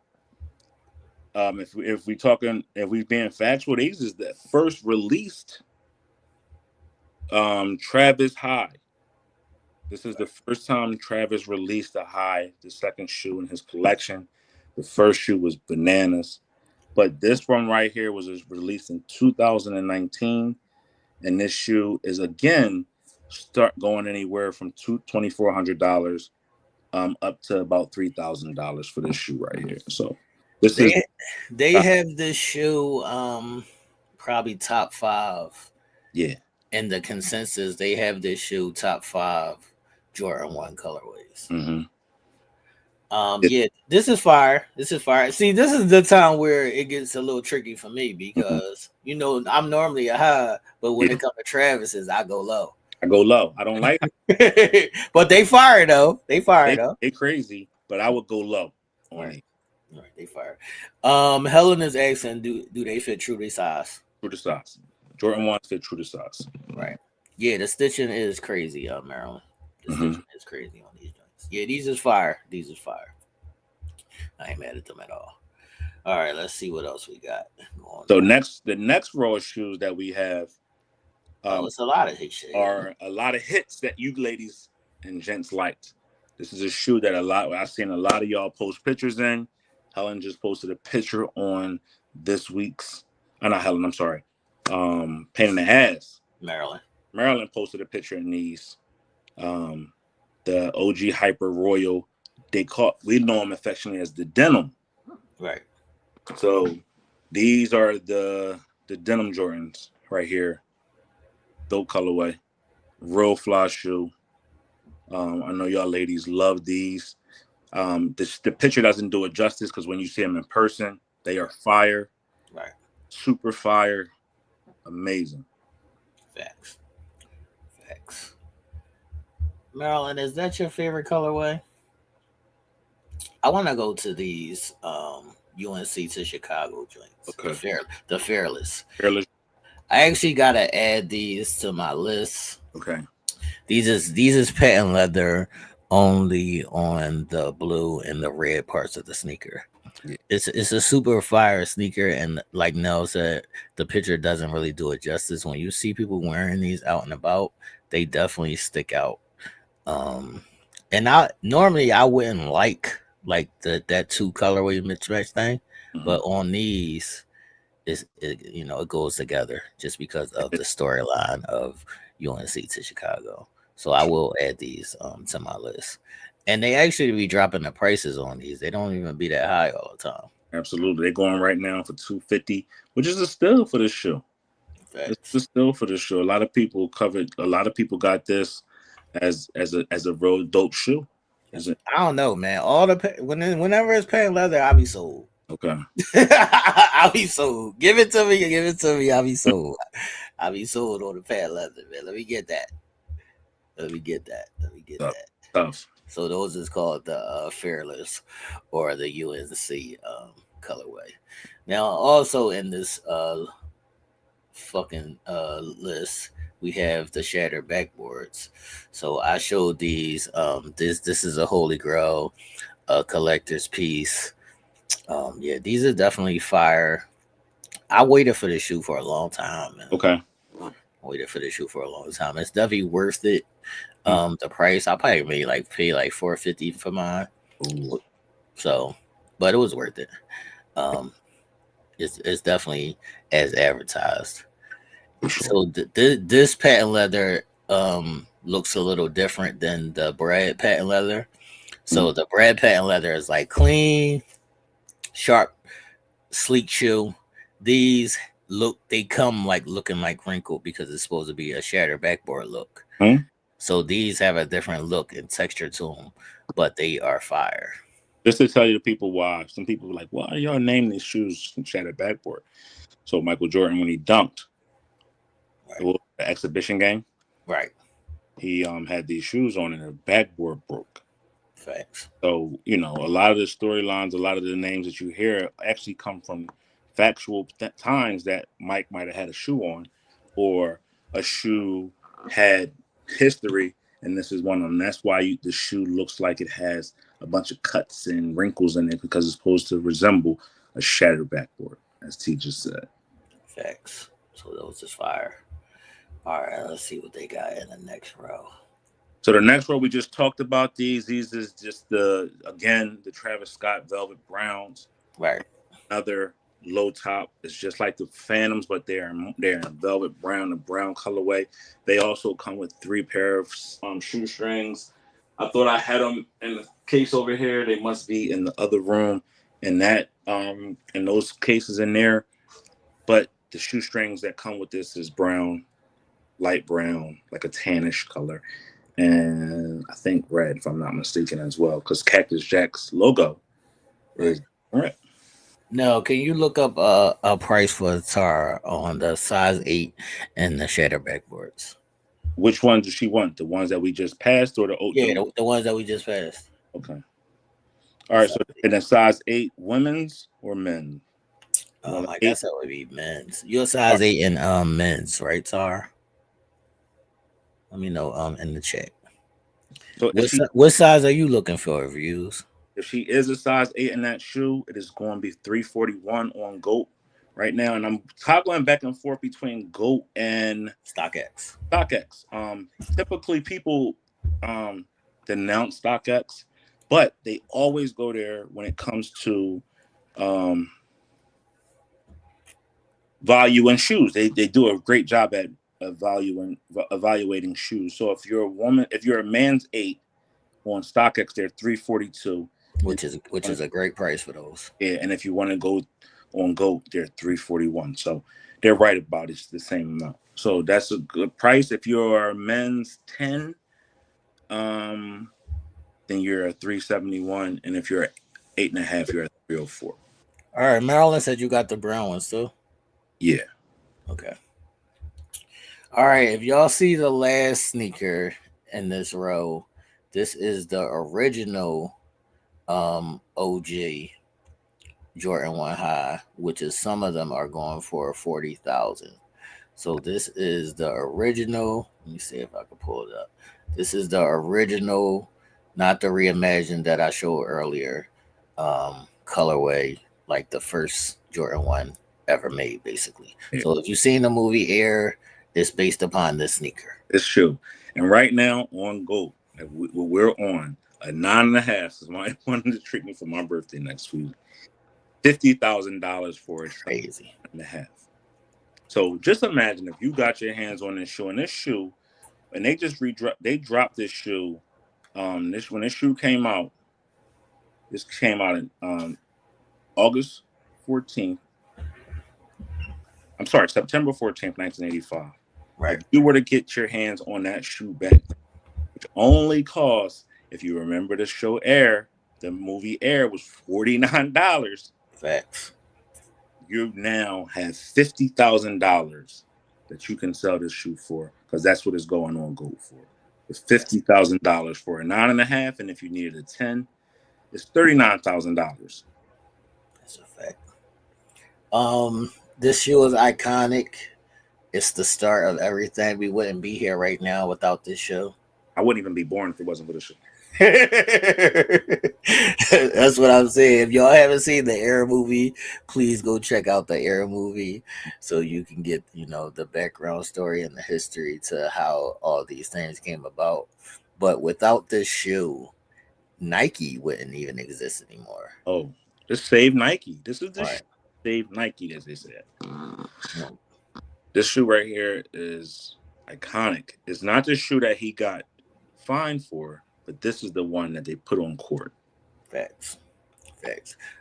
if we being factual, these is the first released Travis high. This is the first time Travis released a high, the second shoe in his collection. The first shoe was bananas, but this one right here was released in 2019, and this shoe is again start going anywhere from $2,400 up to about $3,000 for this shoe right here. So they have this shoe probably top 5. Yeah. In the consensus, they have this shoe top 5 Jordan 1 colorways. Mm-hmm. Yeah, this is fire. See, this is the time where it gets a little tricky for me because I'm normally a high, but when it comes to Travis's, I go low. I don't like it. But they fire though. They crazy, but I would go low on it. All right, they fire. Helen is asking, do they fit true to size? True to size. Jordan 1s fit true to size. Right. Yeah, the stitching is crazy, Maryland. The stitching is crazy on these joints. Yeah, these is fire. I ain't mad at them at all. All right, let's see what else we got going on. The next row of shoes that we have it's a lot of hits. Are a lot of hits that you ladies and gents liked. This is a shoe that I've seen a lot of y'all post pictures in. Helen just posted a picture on this week's. Not Helen, I'm sorry. Pain in the Ass. Maryland posted a picture in these. The OG Hyper Royal. We know them affectionately as the denim. Right. So these are the denim Jordans right here. Dope colorway, real fly shoe. I know y'all ladies love these. The picture doesn't do it justice because when you see them in person, they are fire. Right. Super fire. Amazing. Facts. Marilyn, is that your favorite colorway? I want to go to these UNC to Chicago joints. Okay. The Fearless. Fearless. I actually gotta add these to my list. Okay. These is patent leather only on the blue and the red parts of the sneaker. Yeah. It's a super fire sneaker, and like Nell said, the picture doesn't really do it justice. When you see people wearing these out and about, they definitely stick out. And I wouldn't like that two colorway mismatch thing, but on these, it goes together just because of the storyline of UNC to Chicago. So I will add these to my list. And they actually be dropping the prices on these. They don't even be that high all the time. Absolutely. They're going right now for $250, which is a steal for this shoe. It's a steal for this shoe. A lot of people got this as a real dope shoe. I don't know, man. Whenever it's patent leather, I'll be sold. Okay. I'll be sold. Give it to me. I'll be sold. I'll be sold on the patent leather, man. Let me get that. Tough. So those is called the Fearless or the UNC colorway. Now, also in this list, we have the shattered backboards. So I showed these. This is a holy grail, collector's piece. Yeah, these are definitely fire. I waited for this shoe for a long time, man. Okay. It's definitely worth it. The price I probably pay like $450 for mine. Ooh. So, but it was worth it. It's definitely as advertised. So this patent leather looks a little different than the Brad patent leather. So the Brad patent leather is like clean, sharp, sleek shoe. These they come like looking like wrinkled because it's supposed to be a shattered backboard look. So these have a different look and texture to them, but they are fire. Just to tell you the people why. Some people were like, why are y'all naming these shoes shattered backboard? So Michael Jordan, when he dunked, the exhibition game, right? He had these shoes on and the backboard broke. Facts. So, a lot of the storylines, a lot of the names that you hear actually come from factual times that Mike might have had a shoe on, or a shoe had history, and this is one of them. That's why the shoe looks like it has a bunch of cuts and wrinkles in it, because it's supposed to resemble a shattered backboard, as T just said. Facts. So those is fire. All right, let's see what they got in the next row. So the next row, we just talked about these. These is just the Travis Scott Velvet Browns. Right. Another low top. It's just like the Phantoms, but they're in velvet brown, the brown colorway. They also come with 3 pair of shoestrings. I thought I had them in the case over here. They must be in the other room, in those cases in there. But the shoestrings that come with this is brown, light brown, like a tannish color, and I think red, if I'm not mistaken, as well, because Cactus Jack's logo is red. No, can you look up a price for a Tara on the size 8 and the shader backboards? Which ones does she want? The ones that we just passed, or the the ones that we just passed? Okay. All right. So in a size 8, women's or men? I guess that would be men's. You're size 8 in men's, right, Tara? Let me know in the chat. So what size are you looking for, reviews? If she is a size 8 in that shoe, it is going to be $341 on GOAT right now. And I'm toggling back and forth between GOAT and StockX. Typically people denounce StockX, but they always go there when it comes to value in shoes. They do a great job at evaluating shoes. So if you're a woman, if you're a man's 8 on StockX, they're $342, which is a great price for those. yeah, and if you want to go on GOAT, they're $341. So they're right about it's the same amount. So that's a good price. If you're a men's 10, then you're at $371, and if you're 8.5, you're at $304. All right, Marilyn said you got the brown ones too. Yeah. Okay. All right, if y'all see the last sneaker in this row, this is the original OG Jordan 1 High, which is some of them are going for 40,000. So this is the original. Let me see if I can pull it up. This is the original, not the reimagined that I showed earlier. Colorway, like the first Jordan 1 ever made, basically. Yeah. So if you've seen the movie Air, it's based upon this sneaker. It's true. And right now on GOAT, we're on a 9.5. Somebody wanted to treat me for my birthday next week. $50,000 for a Crazy. 9.5. So just imagine if you got your hands on this shoe, and they just dropped this shoe. When this shoe came out, this came out in August 14th. I'm sorry, September 14th, 1985. Right. If you were to get your hands on that shoe back, which only cost, if you remember the show Air, the movie Air was $49. Facts. You now have $50,000 that you can sell this shoe for, because that's what it's going on GOAT for. It's $50,000 for a 9.5, and if you needed a 10, it's $39,000. That's a fact. This shoe is iconic. It's the start of everything. We wouldn't be here right now without this show. I wouldn't even be born if it wasn't for the show. That's what I'm saying. If y'all haven't seen the Air movie, please go check out the Air movie so you can get, the background story and the history to how all these things came about. But without this shoe, Nike wouldn't even exist anymore. Oh, just save Nike. This is the Right. Save Nike, as they said. No. This shoe right here is iconic. It's not the shoe that he got fined for, but this is the one that they put on court. Facts.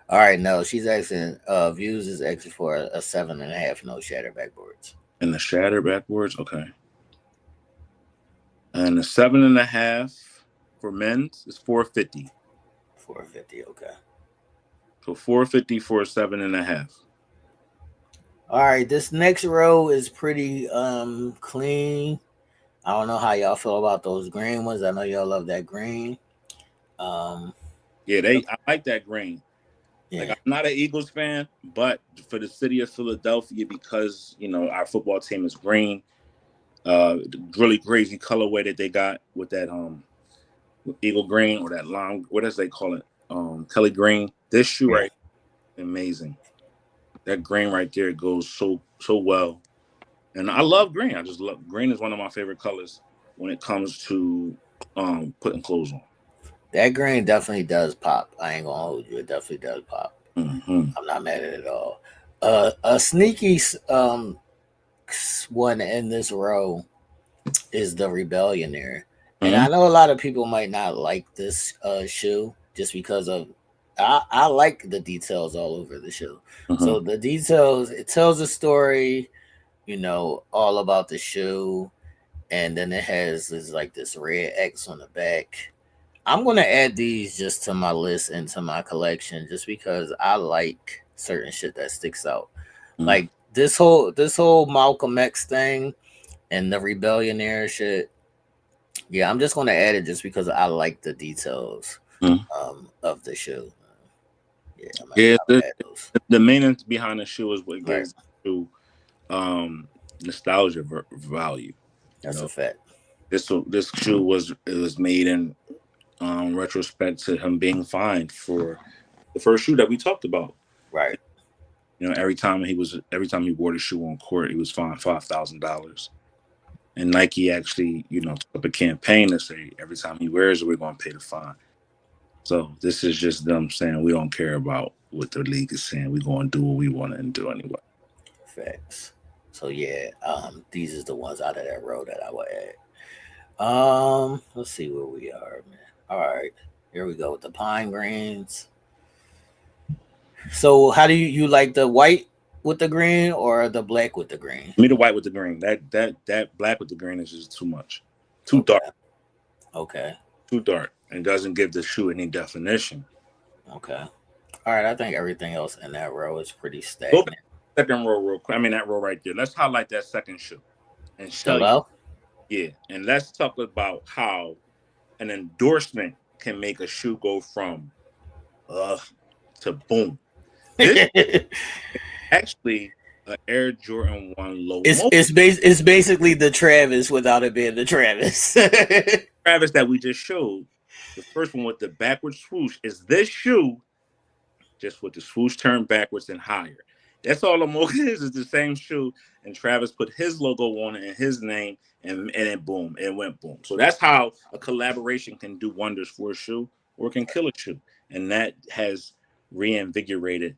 All right, no, she's asking. Views is asking for a 7.5, no shatter backboards. And the shatter backboards, okay. And the 7.5 for men's is $450. $450, okay. So $450 for a 7.5. All right, this next row is pretty clean. I don't know how y'all feel about those green ones. I know y'all love that green. I like that green. Yeah. Like, I'm not an Eagles fan, but for the city of Philadelphia, because our football team is green, really crazy colorway that they got with that eagle green, or that lime, what does they call it? Kelly green. This shoe right, amazing. That green right there goes so well. And I love green. I just love green. Is one of my favorite colors when it comes to putting clothes on. That green definitely does pop. I ain't gonna hold you. It definitely does pop. Mm-hmm. I'm not mad at it at all. A sneaky one in this row is the Rebellionaire. And I know a lot of people might not like this shoe just because of I like the details all over the shoe. Mm-hmm. So the details, it tells a story, all about the shoe. And then it has this red X on the back. I'm going to add these just to my list and to my collection just because I like certain shit that sticks out. Mm-hmm. Like this whole Malcolm X thing and the Rebellionaire shit. Yeah, I'm just going to add it just because I like the details of the shoe. The main behind the shoe is what gives the shoe nostalgia value. That's a fact. This shoe was made in retrospect to him being fined for the first shoe that we talked about. Right. Every time he wore the shoe on court, he was fined $5,000. And Nike actually, took up a campaign to say every time he wears it, we're going to pay the fine. So this is just them saying we don't care about what the league is saying. We're going to do what we want to do anyway. Facts. So yeah, these is the ones out of that row that I would add. Let's see where we are, man. All right, here we go with the pine greens. So how do you like the white with the green or the black with the green? Me the white with the green. That black with the green is just too much, too Okay, dark, okay, and doesn't give the shoe any definition. okay. All right, I think everything else in that row is pretty Go back stagnant. to the second row real quick. I mean that row right there. Let's highlight that second shoe and The show you. low? Yeah, and let's talk about how an endorsement can make a shoe go from uh to boom. This actually an Air Jordan 1 low mo It's basically the Travis without it being the Travis. Travis that we just showed. The first one with the backward swoosh is this shoe, just with the swoosh turned backwards and higher. That's all the more is the same shoe, and Travis put his logo on it and his name, and it boom, it went boom. So that's how a collaboration can do wonders for a shoe, or can kill a shoe, and that has reinvigorated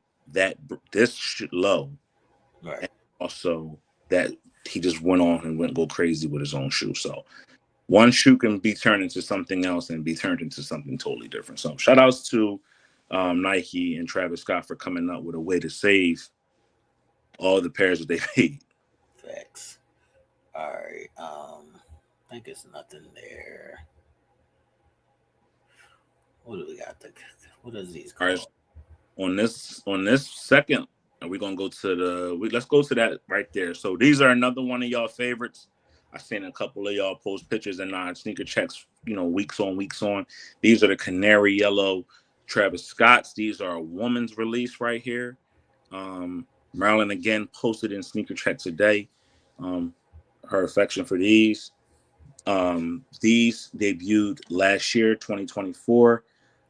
low, Right. and also that he just went on and went go crazy with his own shoe. So one shoe can be turned into something else and be turned into something totally different. So shout outs to Nike and Travis Scott for coming up with a way to save all the pairs that they made. Facts. All right. I think it's nothing there. What do we got? What is these All called? right, on this second, we're gonna go to let's go to that right there. So these are another one of y'all favorites. I've seen a couple of y'all post pictures in our sneaker checks, weeks on, weeks on. These are the canary yellow Travis Scotts. These are a woman's release right here. Marilyn again posted in sneaker check today her affection for these. These debuted last year, 2024.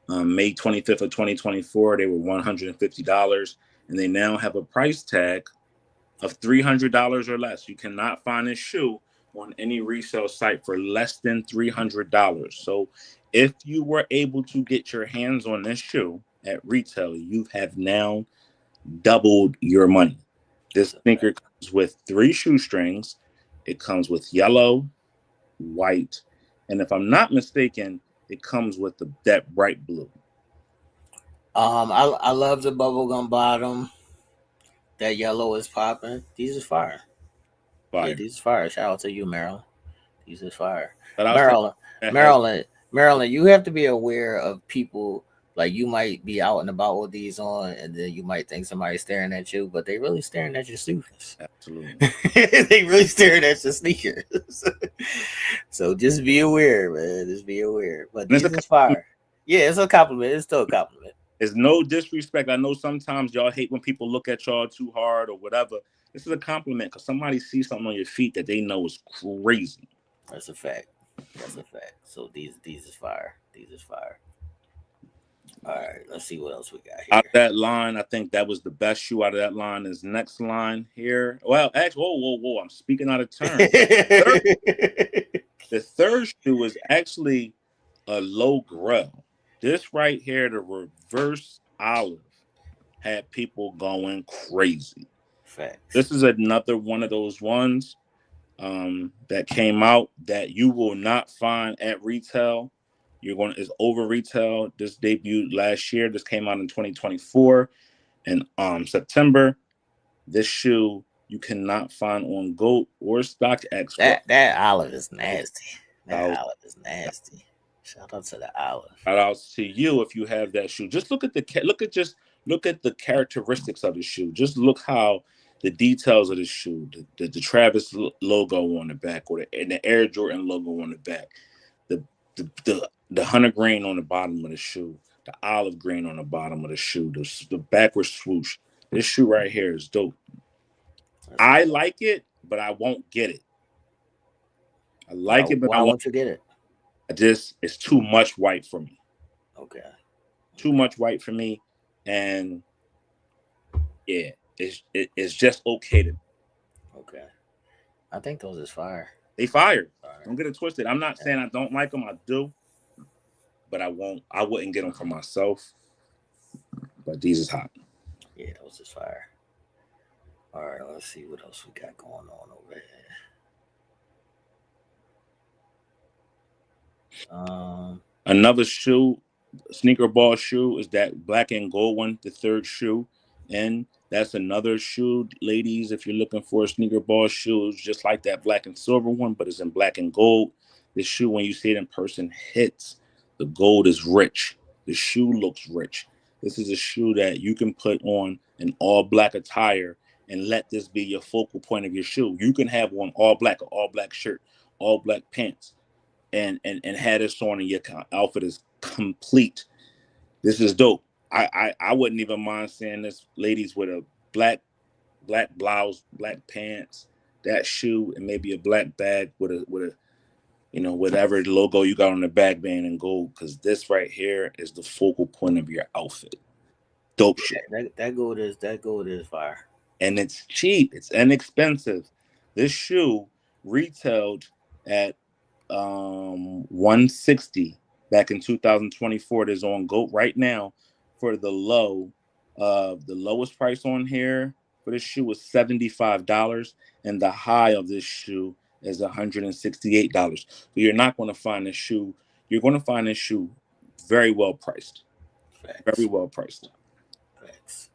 May 25th of 2024, they were $150, and they now have a price tag of $300 or less. You cannot find this shoe on any resale site for less than $300. So if you were able to get your hands on this shoe at retail, you have now doubled your money. This sneaker comes with 3 shoestrings. It comes with yellow, white, and if I'm not mistaken, it comes with that bright blue. I love the bubblegum bottom. That yellow is popping. These is fire. Fire. Yeah, these is fire. Shout out to you, Maryland. These is fire. But Maryland, you have to be aware of people. Like you might be out and about with these on, and then you might think somebody's staring at you, but they really staring at your sneakers. Absolutely. They really staring at your sneakers. So just be aware, man. Just be aware. But these is fire. Yeah, it's a compliment. It's still a compliment. It's no disrespect. I know sometimes y'all hate when people look at y'all too hard or whatever. This is a compliment because somebody sees something on your feet that they know is crazy. That's a fact. That's a fact. So these is fire. These is fire. All right, let's see what else we got here. Out of that line, I think that was the best shoe out of that line. Is next line here. Well, actually, whoa. I'm speaking out of turn. The third shoe is actually a low grell. This right here, the reverse olive, had people going crazy. Facts. This is another one of those ones that came out that you will not find at retail. It's over retail. This debuted last year. This came out in 2024 in September. This shoe you cannot find on GOAT or StockX. That olive is nasty. That olive is nasty. Shout out to the olive. Shout out to you if you have that shoe. Just look at the characteristics of the shoe. Just look how the details of the shoe, the Travis logo on the back, or the Air Jordan logo on the back, the hunter green on the bottom of the shoe, the olive green on the bottom of the shoe, the backward swoosh. This shoe right here is dope. I like it, but I won't get it. I like it, but why won't you get it? It's too much white for me. Okay. Too much white for me, and yeah, it's just okay to me. Okay. I think those is fire. They fired. Don't get it twisted. I'm not saying I don't like them. I do, but I wouldn't get them for myself. But these is hot. Yeah, those is fire. All right, let's see what else we got going on over here. Another shoe, sneaker ball shoe, is that black and gold one, the third shoe. And that's another shoe, ladies, if you're looking for a sneaker ball shoe, it's just like that black and silver one, but it's in black and gold. The shoe, when you see it in person, hits. The gold is rich. The shoe looks rich. This is a shoe that you can put on an all black attire and let this be your focal point of your shoe. You can have one all black, an all black shirt, all black pants, and have this on, and your outfit is complete. This is dope. I wouldn't even mind seeing this, ladies, with a black blouse, black pants, that shoe, and maybe a black bag with a whatever logo you got on the back band in gold, because this right here is the focal point of your outfit. Dope shit. That gold is fire. And it's cheap. It's inexpensive. This shoe retailed at $160 back in 2024. It is on GOAT right now for the lowest price on here for this shoe was $75, and the high of this shoe is $168. So you're not going to find this shoe. You're going to find this shoe very well priced. Facts. Very well priced. Facts.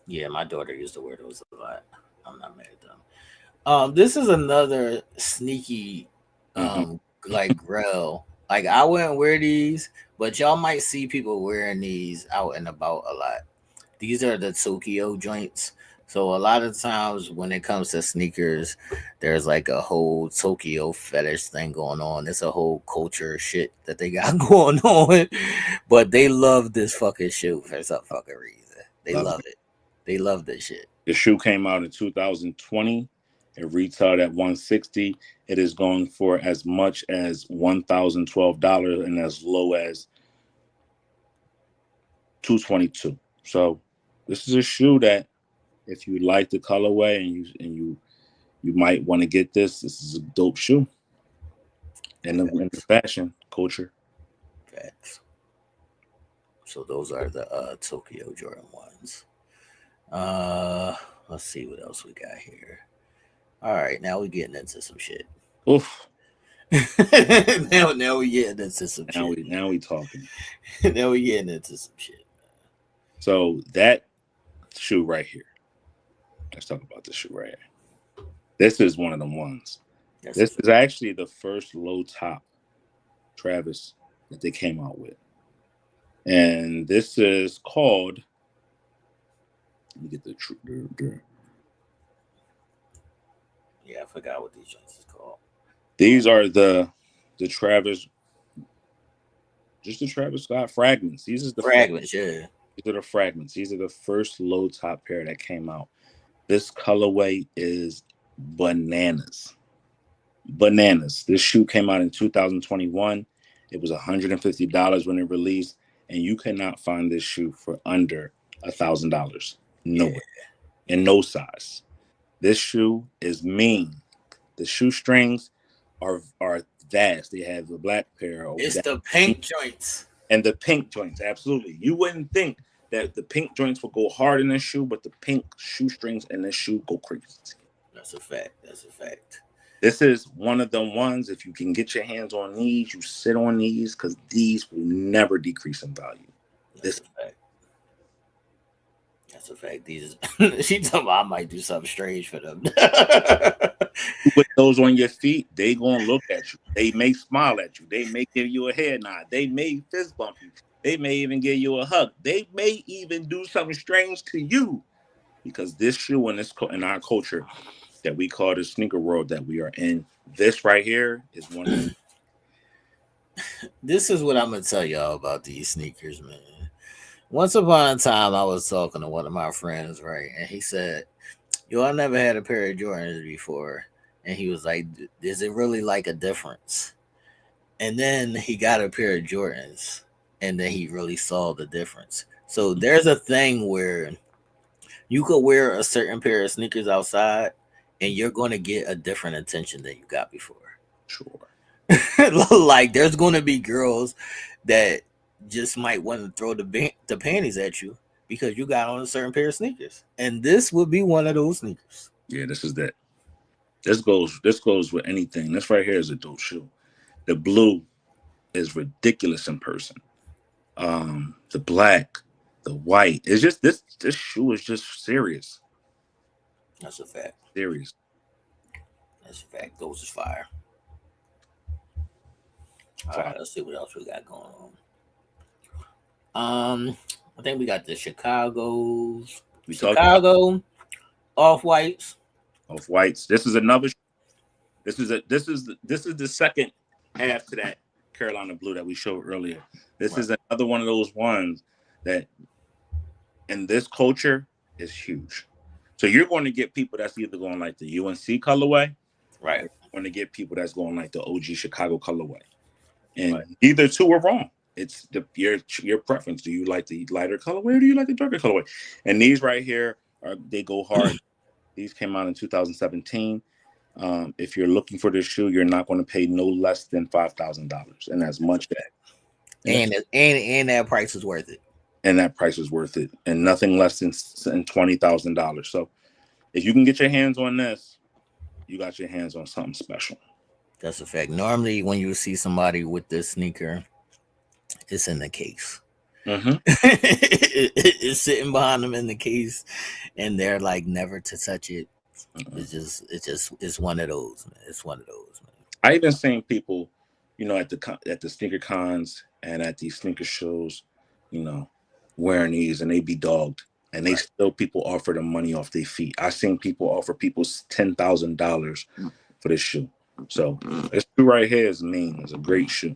Yeah, my daughter used to wear those a lot. I'm not mad at them. This is another sneaky like grill. Like, I wouldn't wear these, but y'all might see people wearing these out and about a lot. These are the Tokyo joints. So a lot of times when it comes to sneakers, there's like a whole Tokyo fetish thing going on. It's a whole culture shit that they got going on. But they love this fucking shoe for some fucking reason. They love it. They love this shit. The shoe came out in 2020. It retailed at $160. It is going for as much as $1,012 and as low as $222. So this is a shoe that, if you like the colorway and you might want to get this. This is a dope shoe in the fashion culture. Facts. So those are the Tokyo Jordan ones. Let's see what else we got here. All right, now we're getting into some shit. Oof. now we getting into some shit. Now we talking. Now we getting into some shit. So that shoe right here. Let's talk about this shoe right here. This is one of them ones. This is actually the first low top Travis that they came out with. And this is called, let me get the yeah, I forgot what these joints is called. These are the Travis, just the Travis Scott fragments. These are the fragments, yeah. These are the fragments. These are the first low top pair that came out. This colorway is bananas. Bananas. This shoe came out in 2021. It was $150 when it released, and you cannot find this shoe for under $1,000 nowhere, in no size. This shoe is mean. The shoestrings are vast. They have the black pair. It's the pink joints. And the pink joints, absolutely. You wouldn't think that the pink joints will go hard in this shoe, but the pink shoestrings in this shoe go crazy. That's a fact. That's a fact. This is one of them ones, if you can get your hands on these, you sit on these, because these will never decrease in value. That's a fact. That's a fact. These, she told me I might do something strange for them. You put those on your feet, they gonna look at you. They may smile at you. They may give you a head nod. They may fist bump you. They may even give you a hug. They may even do something strange to you, because this shoe in our culture that we call the sneaker world that we are in, this right here is one of them. This is what I'm gonna tell y'all about these sneakers, man. Once upon a time, I was talking to one of my friends, right? And he said, yo, I never had a pair of Jordans before. And he was like, is it really like a difference? And then he got a pair of Jordans, and then he really saw the difference. So there's a thing where you could wear a certain pair of sneakers outside, and you're going to get a different attention than you got before. Sure. Like, there's going to be girls that just might want to throw the panties at you because you got on a certain pair of sneakers, and this would be one of those sneakers. Yeah, this is that. This goes with anything. This right here is a dope shoe. The blue is ridiculous in person. The black, the white. It's just this shoe is just serious. That's a fact. Serious. That's a fact. Those is fire. All right, let's see what else we got going on. I think we got the Chicago off-whites. Off-whites. This is another. This is the second half to that Carolina blue that we showed earlier. This is another one of those ones that in this culture is huge. So you're going to get people that's either going like the UNC colorway, right? Or you're going to get people that's going like the OG Chicago colorway, and either two are wrong. It's your preference. Do you like the lighter colorway or do you like the darker colorway? And these right here they go hard. These came out in 2017. If you're looking for this shoe, you're not going to pay no less than $5,000, and that's much that. And that price is worth it. And that price is worth it, and nothing less than $20,000. So, if you can get your hands on this, you got your hands on something special. That's a fact. Normally, when you see somebody with this sneaker, it's in the case. Mm-hmm. It's sitting behind them in the case, and they're like never to touch it. Mm-hmm. It's one of those, man. It's one of those, man. I even seen people, at the sneaker cons and at these sneaker shows, wearing these, and they be dogged, and they still people offer them money off their feet. I seen people offer people $10,000 for this shoe. So this shoe right here is mean. It's a great shoe.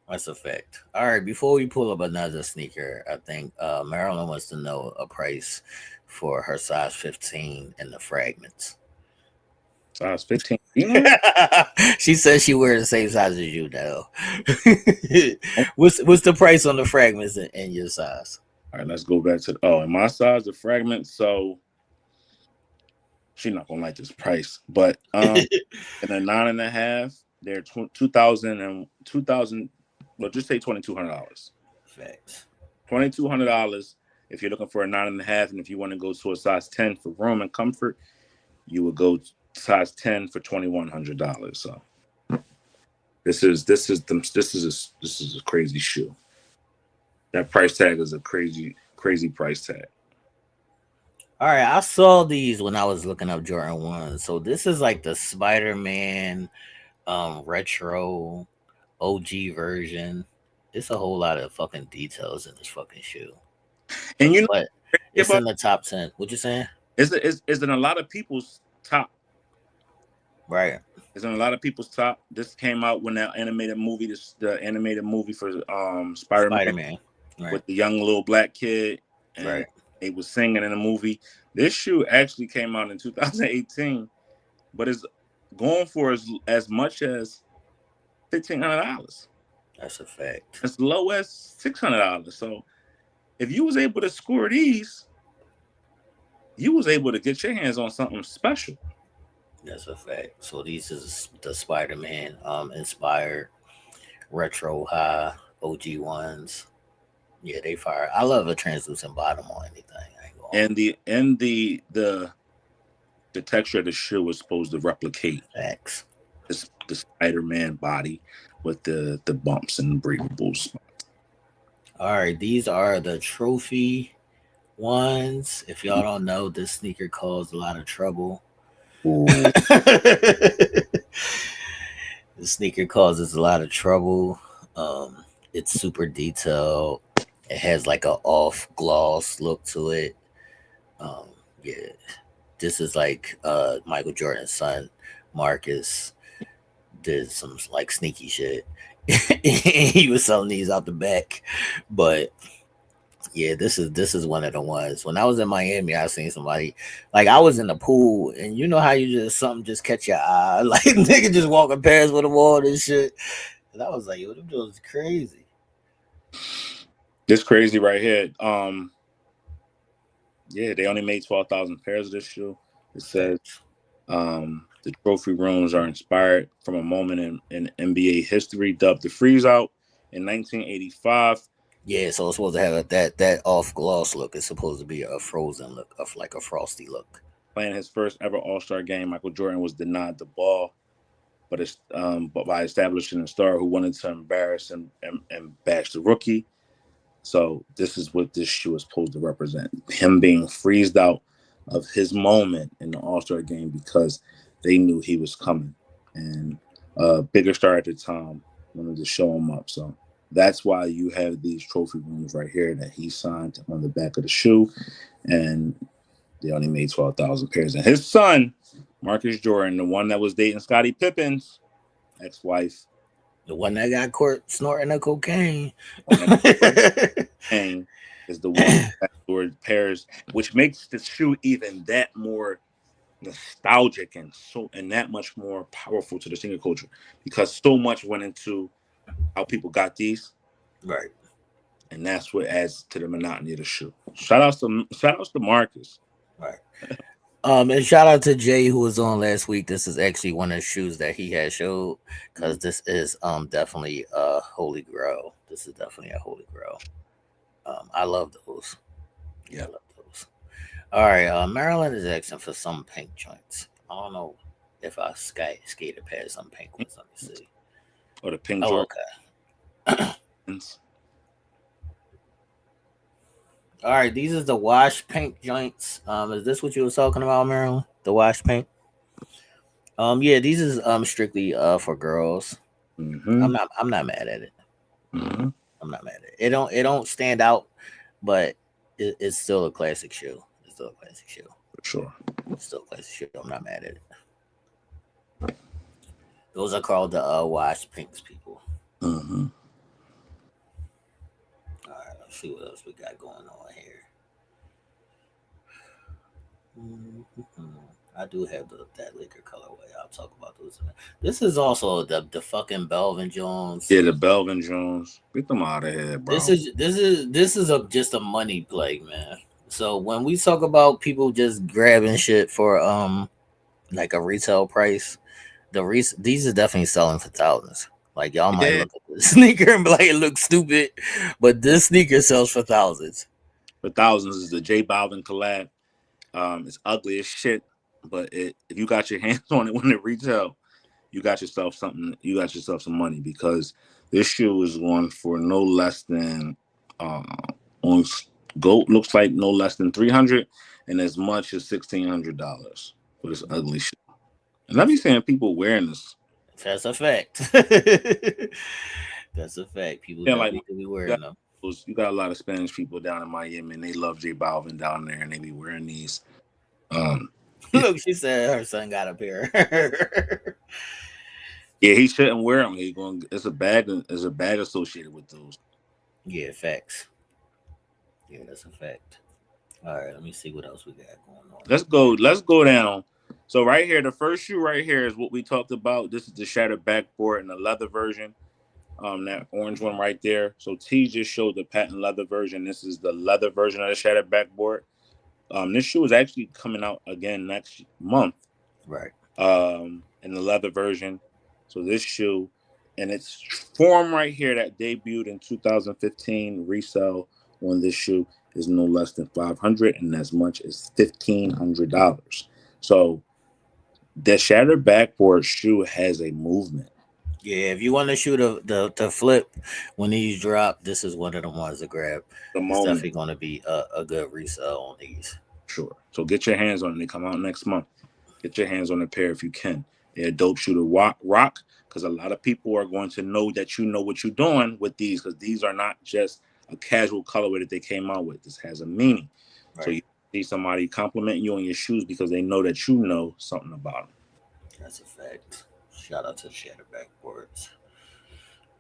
That's a fact. All right, before we pull up another sneaker, I think Marilyn wants to know a price for her size 15 and the fragments. Size 15? She says she wears the same size as you, though. What's the price on the fragments in your size? All right, let's go back to in my size, the fragments. So she's not gonna like this price, but in a 9.5, they're 2,000 and 2,000. Well, just say $2,200. Facts. $2,200 if you're looking for a 9.5, and if you want to go to a size 10 for room and comfort, you would go size 10 for $2,100. So this is a crazy shoe. That price tag is a crazy price tag. All right, I saw these when I was looking up Jordan 1. So this is like the Spider-Man retro OG version. It's a whole lot of fucking details in this fucking shoe. And but it's in the top 10. What you saying? It's in a lot of people's top. Right. It's in a lot of people's top. This came out when that animated movie, the animated movie for Spider-Man. Right. With the young little black kid. And they was singing in the movie. This shoe actually came out in 2018, but it's going for as much as $1,500. That's a fact. As low as $600. So if you was able to score these, you was able to get your hands on something special. That's a fact. So these is the Spider-Man inspired retro high OG ones. Yeah, they fire. I love a translucent bottom on anything. And the texture of the shoe was supposed to replicate facts. The Spider-Man body with the bumps and breakable spots. All right, these are the trophy ones. If y'all don't know, this sneaker caused a lot of trouble. The sneaker causes a lot of trouble. It's super detailed. It has like a off gloss look to it. Yeah, this is like Michael Jordan's son, Marcus, did some like sneaky shit. He was selling these out the back, but yeah, this is one of the ones. When I was in Miami, I seen somebody, like I was in the pool, and you know how you something just catch your eye, like nigga just walking past with a wall and shit, and I was like, yo, them dudes crazy. This crazy right here. Yeah, they only made 12,000 pairs of this shoe. It says the trophy rooms are inspired from a moment in NBA history dubbed the Freeze Out in 1985. Yeah, so it's supposed to have that off gloss look. It's supposed to be a frozen look, of like a frosty look. Playing his first ever All-Star game, Michael Jordan was denied the ball, but by establishing a star who wanted to embarrass and bash the rookie. So this is what this shoe is supposed to represent: him being freezed out of his moment in the All-Star game because they knew he was coming, and bigger star at the time wanted to show him up. So that's why you have these trophy rooms right here that he signed on the back of the shoe, and they only made 12,000 pairs. And his son, Marcus Jordan, the one that was dating Scottie Pippen's ex-wife, The one that got caught snorting the cocaine. Kang, is the one that ordered pairs, which makes the shoe even that more nostalgic and that much more powerful to the sneaker culture because so much went into how people got these, Right. and that's what adds to the monotony of the shoe. Shout outs to Marcus. Right. And shout out to Jay who was on last week. This is actually one of the shoes that he had showed because this is definitely a holy grail. This is definitely a holy grail. I love those. Yeah, I love those. All right, Maryland is asking for some pink joints. I don't know if I skated past some pink ones. Let me see. Or the pink Oh, Jordans. okay. All right, these is the wash paint joints. Is this what you was talking about, Maryland? The wash paint? Yeah, these is strictly for girls. Mm-hmm. I'm not mad at it. Mm-hmm. I'm not mad at it. It don't stand out, but it's still a classic shoe. It's still a classic shoe. For sure. It's still a classic shoe. I'm not mad at it. Those are called the wash pinks, people. Mm-hmm. All right, let's see what else we got going on here. I do have that liquor colorway. I'll talk about those. This is also the fucking Belvin Jones. Yeah, the Belvin Jones. Get them out of here, bro. This is just a money play, man. So when we talk about people just grabbing shit for like a retail price, these are definitely selling for thousands. Like y'all might look at the sneaker and be like, it looks stupid, but this sneaker sells for thousands. For thousands is the J Balvin collab. It's ugly as shit, but if you got your hands on it when it retail, you got yourself something. You got yourself some money because this shoe is going for no less than on GOAT looks like no less than $300 and as much as $1,600 for this ugly shit. And I be saying people wearing this. That's a fact. That's a fact. People definitely be wearing them. You got a lot of Spanish people down in Miami, and they love J Balvin down there, and they be wearing these. Look, she said her son got a pair. Yeah, he shouldn't wear them. It's a bag associated with those. Yeah, facts. Yeah, that's a fact. All right, let me see what else we got going on. Let's go down. So right here, the first shoe right here is what we talked about. This is the shattered backboard in the leather version. That orange one right there. So T just showed the patent leather version. This is the leather version of the shattered backboard. This shoe is actually coming out again next month. Right. In the leather version. So this shoe and its form right here that debuted in 2015 resale on this shoe is no less than $500 and as much as $1,500. So the shattered backboard shoe has a movement. Yeah, if you want to shoot the flip when these drop, this is one of the ones to grab. It's definitely going to be a good resale on these. Sure. So get your hands on it. They come out next month. Get your hands on a pair if you can. They're a dope shoe to rock because a lot of people are going to know that you know what you're doing with these because these are not just a casual colorway that they came out with. This has a meaning. Right. So you see somebody complimenting you on your shoes because they know that you know something about them. That's a fact. Shout out to Shattered Backboards.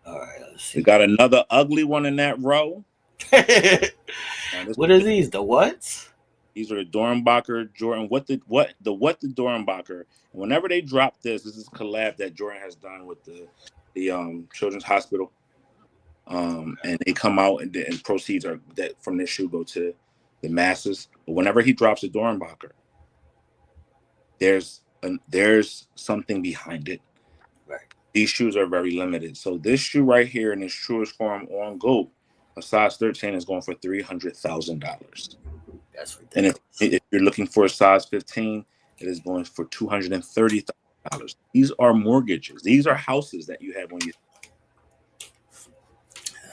All right, let's see. We got another ugly one in that row. What are these? The what? These are the Dornbacher Jordan. What the Dornbacher. And whenever they drop this is a collab that Jordan has done with the Children's Hospital. And they come out and proceeds are that from this shoe go to the masses. But whenever he drops a Dornbacher, there's something behind it. Right. These shoes are very limited. So this shoe right here in its truest form on GOAT A size 13 is going for $300,000. That's And ridiculous. if you're looking for a size 15, it is going for $230,000. These are mortgages. These are houses that you have on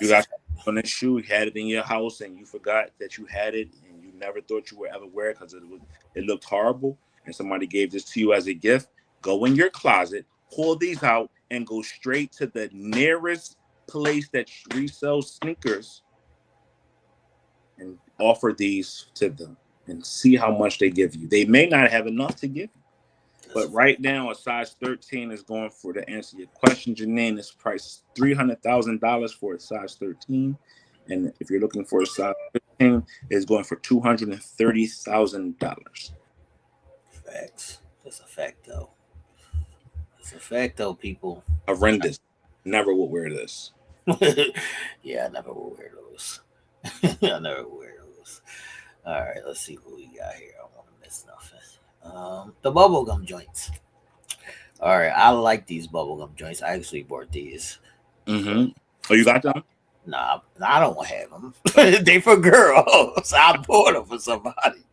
you got on this shoe, you had it in your house, and you forgot that you had it, and you never thought you would ever wear it because it looked horrible, and somebody gave this to you as a gift. Go in your closet, pull these out, and go straight to the nearest place that resells sneakers and offer these to them and see how much they give you. They may not have enough to give you, but right now a size 13 is going for, to answer your question, Janine, this price is $300,000 for a size 13. And if you're looking for a size 15, it's going for $230,000. Facts. That's a fact, though. That's a fact, though, people. Horrendous. Never would wear this. Yeah, I never will wear those. I never will wear those. All right, let's see what we got here. I don't want to miss nothing. The bubblegum joints. All right, I like these bubblegum joints. I actually bought these. Mm-hmm. Oh, you got them? Nah, I don't have them. They for girls. I bought them for somebody.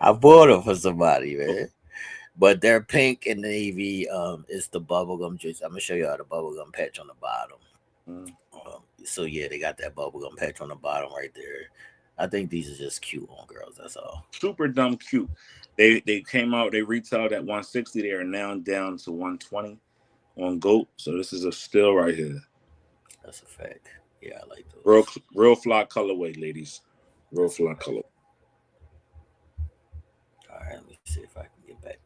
I bought them for somebody, man. But they're pink and navy. It's the bubblegum joints. I'm gonna show you how the bubblegum patch on the bottom. So yeah, they got that bubblegum patch on the bottom right there. I think these are just cute on girls. That's all. Super dumb cute. They came out. They retailed at $160. They are now down to $120 on GOAT. So this is a steal right here. That's a fact. Yeah, I like those. Real fly colorway, ladies. Real fly color. All right, let me see if I can get back.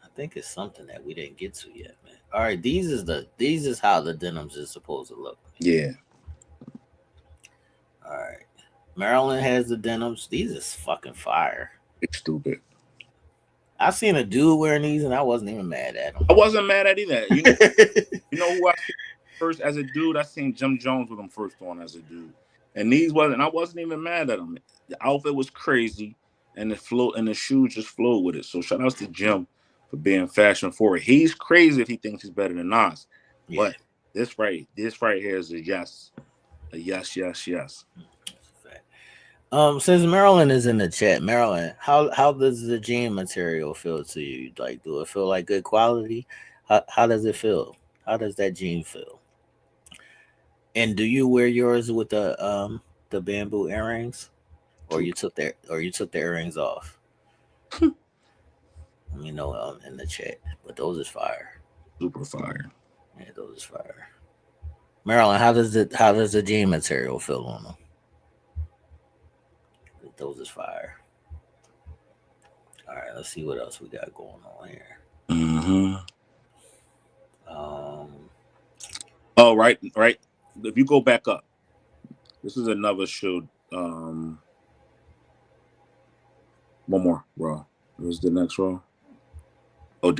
I think it's something that we didn't get to yet, man. All right, these is how the denims is supposed to look. Yeah. All right. Maryland has the denims. These is fucking fire. It's stupid. I seen a dude wearing these and I wasn't even mad at him. I wasn't mad at either. You know who I seen first as a dude? I seen Jim Jones with him first on as a dude. And I wasn't even mad at him. The outfit was crazy and the shoes just flowed with it. So shout outs to Jim for being fashion forward. He's crazy if he thinks he's better than Nas. Yeah. But this right here is a yes. A yes. Since Maryland is in the chat, Maryland, how does the jean material feel to you? Like, do it feel like good quality? How does it feel? How does that jean feel? And do you wear yours with the bamboo earrings, or you took the earrings off? Let me know in the chat. But those is fire. Super fire. Yeah, those is fire. Maryland, how does the jean material feel on them? Those is fire. All right, let's see what else we got going on here. Mm-hmm. Oh, right. If you go back up, this is another shoe. One more row. Where's the next row? Oh,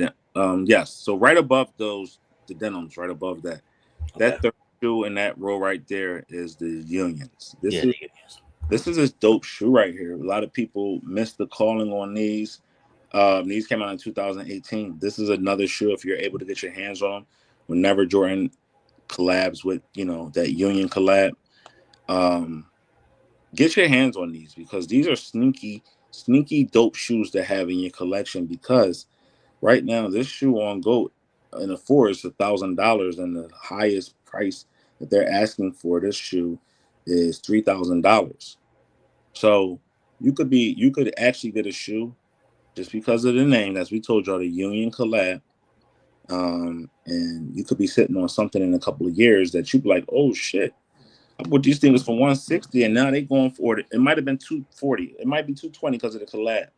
yes. So right above those, the denims, right above that. Okay. That third shoe in that row right there is the Unions. This is a dope shoe right here. A lot of people missed the calling on these. These came out in 2018. This is another shoe if you're able to get your hands on them. Whenever Jordan collabs with, that Union collab, get your hands on these because these are sneaky dope shoes to have in your collection because right now this shoe on GOAT in a 4 is $1,000 and the highest price that they're asking for this shoe is $3,000. So you could actually get a shoe just because of the name, as we told y'all, the Union collab. And you could be sitting on something in a couple of years that you'd be like, oh shit, I bought these things for $160 and now they going for it. It might have been $240. It might be $220 because of the collab.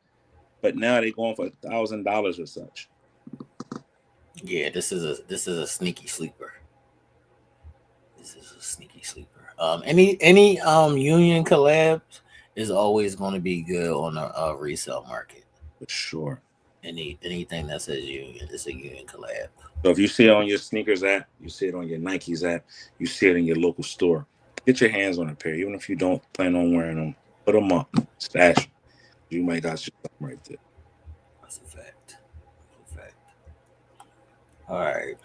But now they going for $1,000 or such. Yeah, this is a sneaky sleeper. Any Union collabs is always going to be good on a resale market. For sure. Anything that says Union is a Union collab. So if you see it on your sneakers app, you see it on your Nikes app, you see it in your local store, get your hands on a pair. Even if you don't plan on wearing them, put them up, stash them. You might got something right there. That's a fact. All right.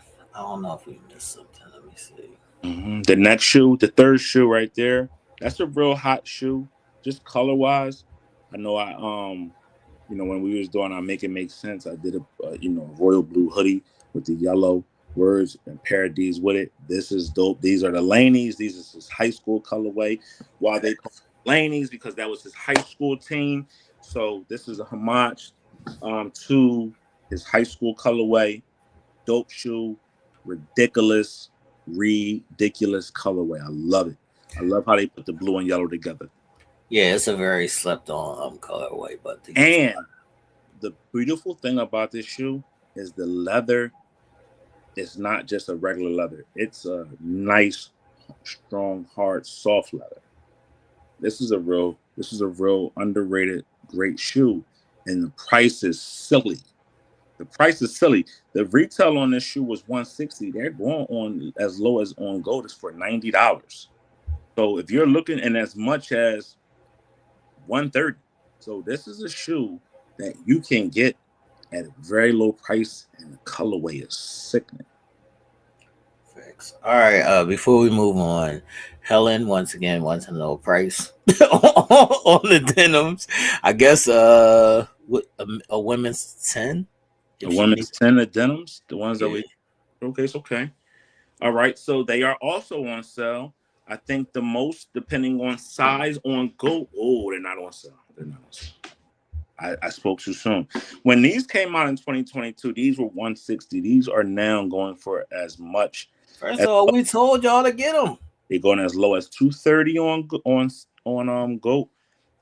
don't know if we missed something. Let me see. The next shoe, the third shoe right there, that's a real hot shoe, just color wise. I know when we was doing our Make It Make Sense, I did a royal blue hoodie with the yellow words and paired these with it. This is dope. These are the Laneys. These is his high school colorway. Why they call it Laneys? Because that was his high school team. So this is a homage to his high school colorway. Dope shoe, ridiculous colorway. I love it. I love how they put the blue and yellow together. Yeah, it's a very slept on colorway, but the beautiful thing about this shoe is the leather is not just a regular leather. It's a nice, strong, hard, soft leather. This is a real underrated, great shoe, and the price is silly. The price is silly. The retail on this shoe was $160. They're going on as low as on Gold is for $90. So if you're looking in as much as $130, so this is a shoe that you can get at a very low price, and the colorway is sickening. Facts. All right. Before we move on, Helen once again wants to know price on the denims. I guess a women's 10. The women's 10 of denims, the ones that we showcase. Okay. All right. So they are also on sale. I think the most, depending on size, on Go. Oh, they're not on sale. They're not on sale. I spoke too soon. When these came out in 2022, these were $160. These are now going for as much. First of all, we told y'all to get them. They're going as low as $230 on GOAT,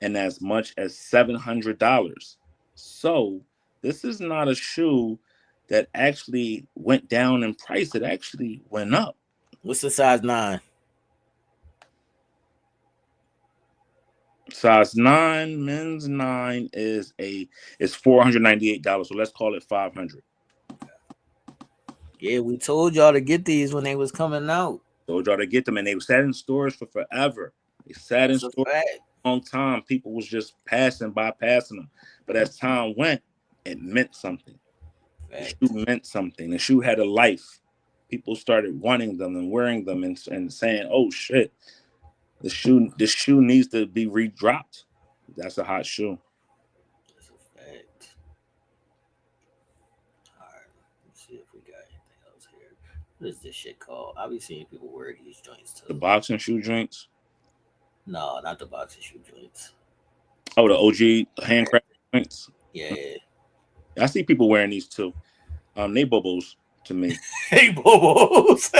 and as much as $700. So this is not a shoe that actually went down in price. It actually went up. What's the size 9? Size 9, men's 9 is $498. So let's call it $500. Yeah, we told y'all to get these when they was coming out. Told y'all to get them, and they sat in stores for forever. They sat in stores for a long time. People was just bypassing them. But as time went, it meant something. The shoe meant something. The shoe had a life. People started wanting them and wearing them and saying, "Oh shit, this shoe needs to be redropped." That's a hot shoe. That's a fact. All right, let's see if we got anything else here. What is this shit called? I be seeing people wear these joints too. The boxing shoe joints? No, not the boxing shoe joints. Oh, the OG handcrafted joints? Yeah. I see people wearing these too. They bubbles to me. Hey, bubbles.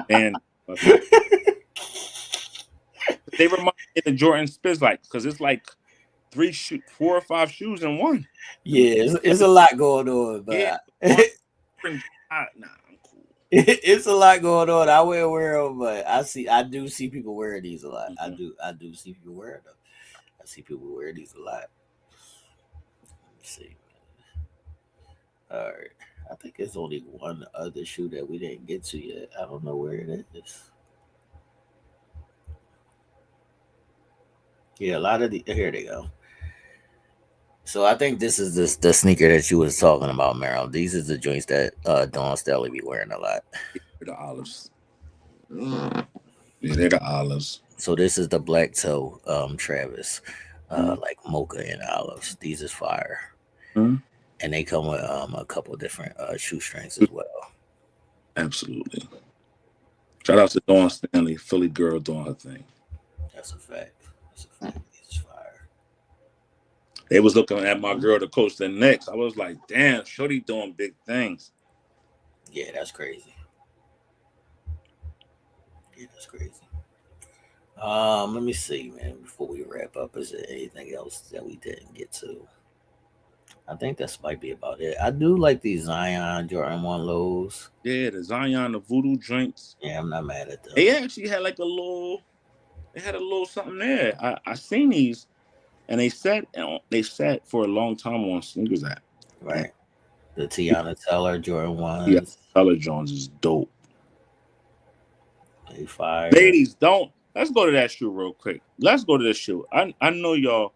And they remind me of the Jordan Spiz because it's like 4 or 5 shoes in one. Yeah, it's a lot going on, but nah, I'm cool. It's a lot going on. I will wear them, but I do see people wearing these a lot. Mm-hmm. I do see people wearing them. I see people wear these a lot. Let's see. All right. I think there's only one other shoe that we didn't get to yet. I don't know where it is. Yeah, a lot of here they go. So I think this is the sneaker that you was talking about, Meryl. These are the joints that Dawn Stelly be wearing a lot. They're the olives. Yeah, they're the olives. So this is the black toe Travis, like mocha and olives. These is fire. Mm-hmm. And they come with a couple different shoestrings as well. Absolutely. Shout out to Dawn Stanley, Philly girl doing her thing. That's a fact. These is fire. They was looking at my girl to coach the Knicks. I was like, damn, shorty doing big things. Yeah, that's crazy. Let me see, man. Before we wrap up, is there anything else that we didn't get to? I think this might be about it. I do like these Zion Jordan 1 lows. Yeah, the Zion, the voodoo joints. Yeah, I'm not mad at them. They actually had like a little something there. I seen these, and they sat for a long time on Sneakers app. Right. The Tiana Teller Jordan 1s. Yeah, Teller Jones is dope. They fire. Ladies, let's go to that shoe real quick. Let's go to this shoe. I know y'all.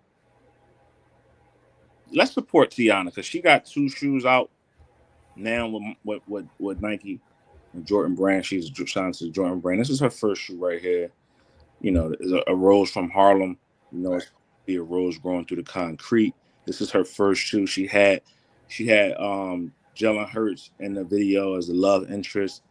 Let's support Tiana because she got 2 shoes out now with Nike and Jordan Brand, she's signed to Jordan Brand. This is her first shoe right here. You know, it's a rose from Harlem. You know, Right. it's be a rose growing through the concrete. This is her first shoe. She had Jalen Hurts in the video as a love interest,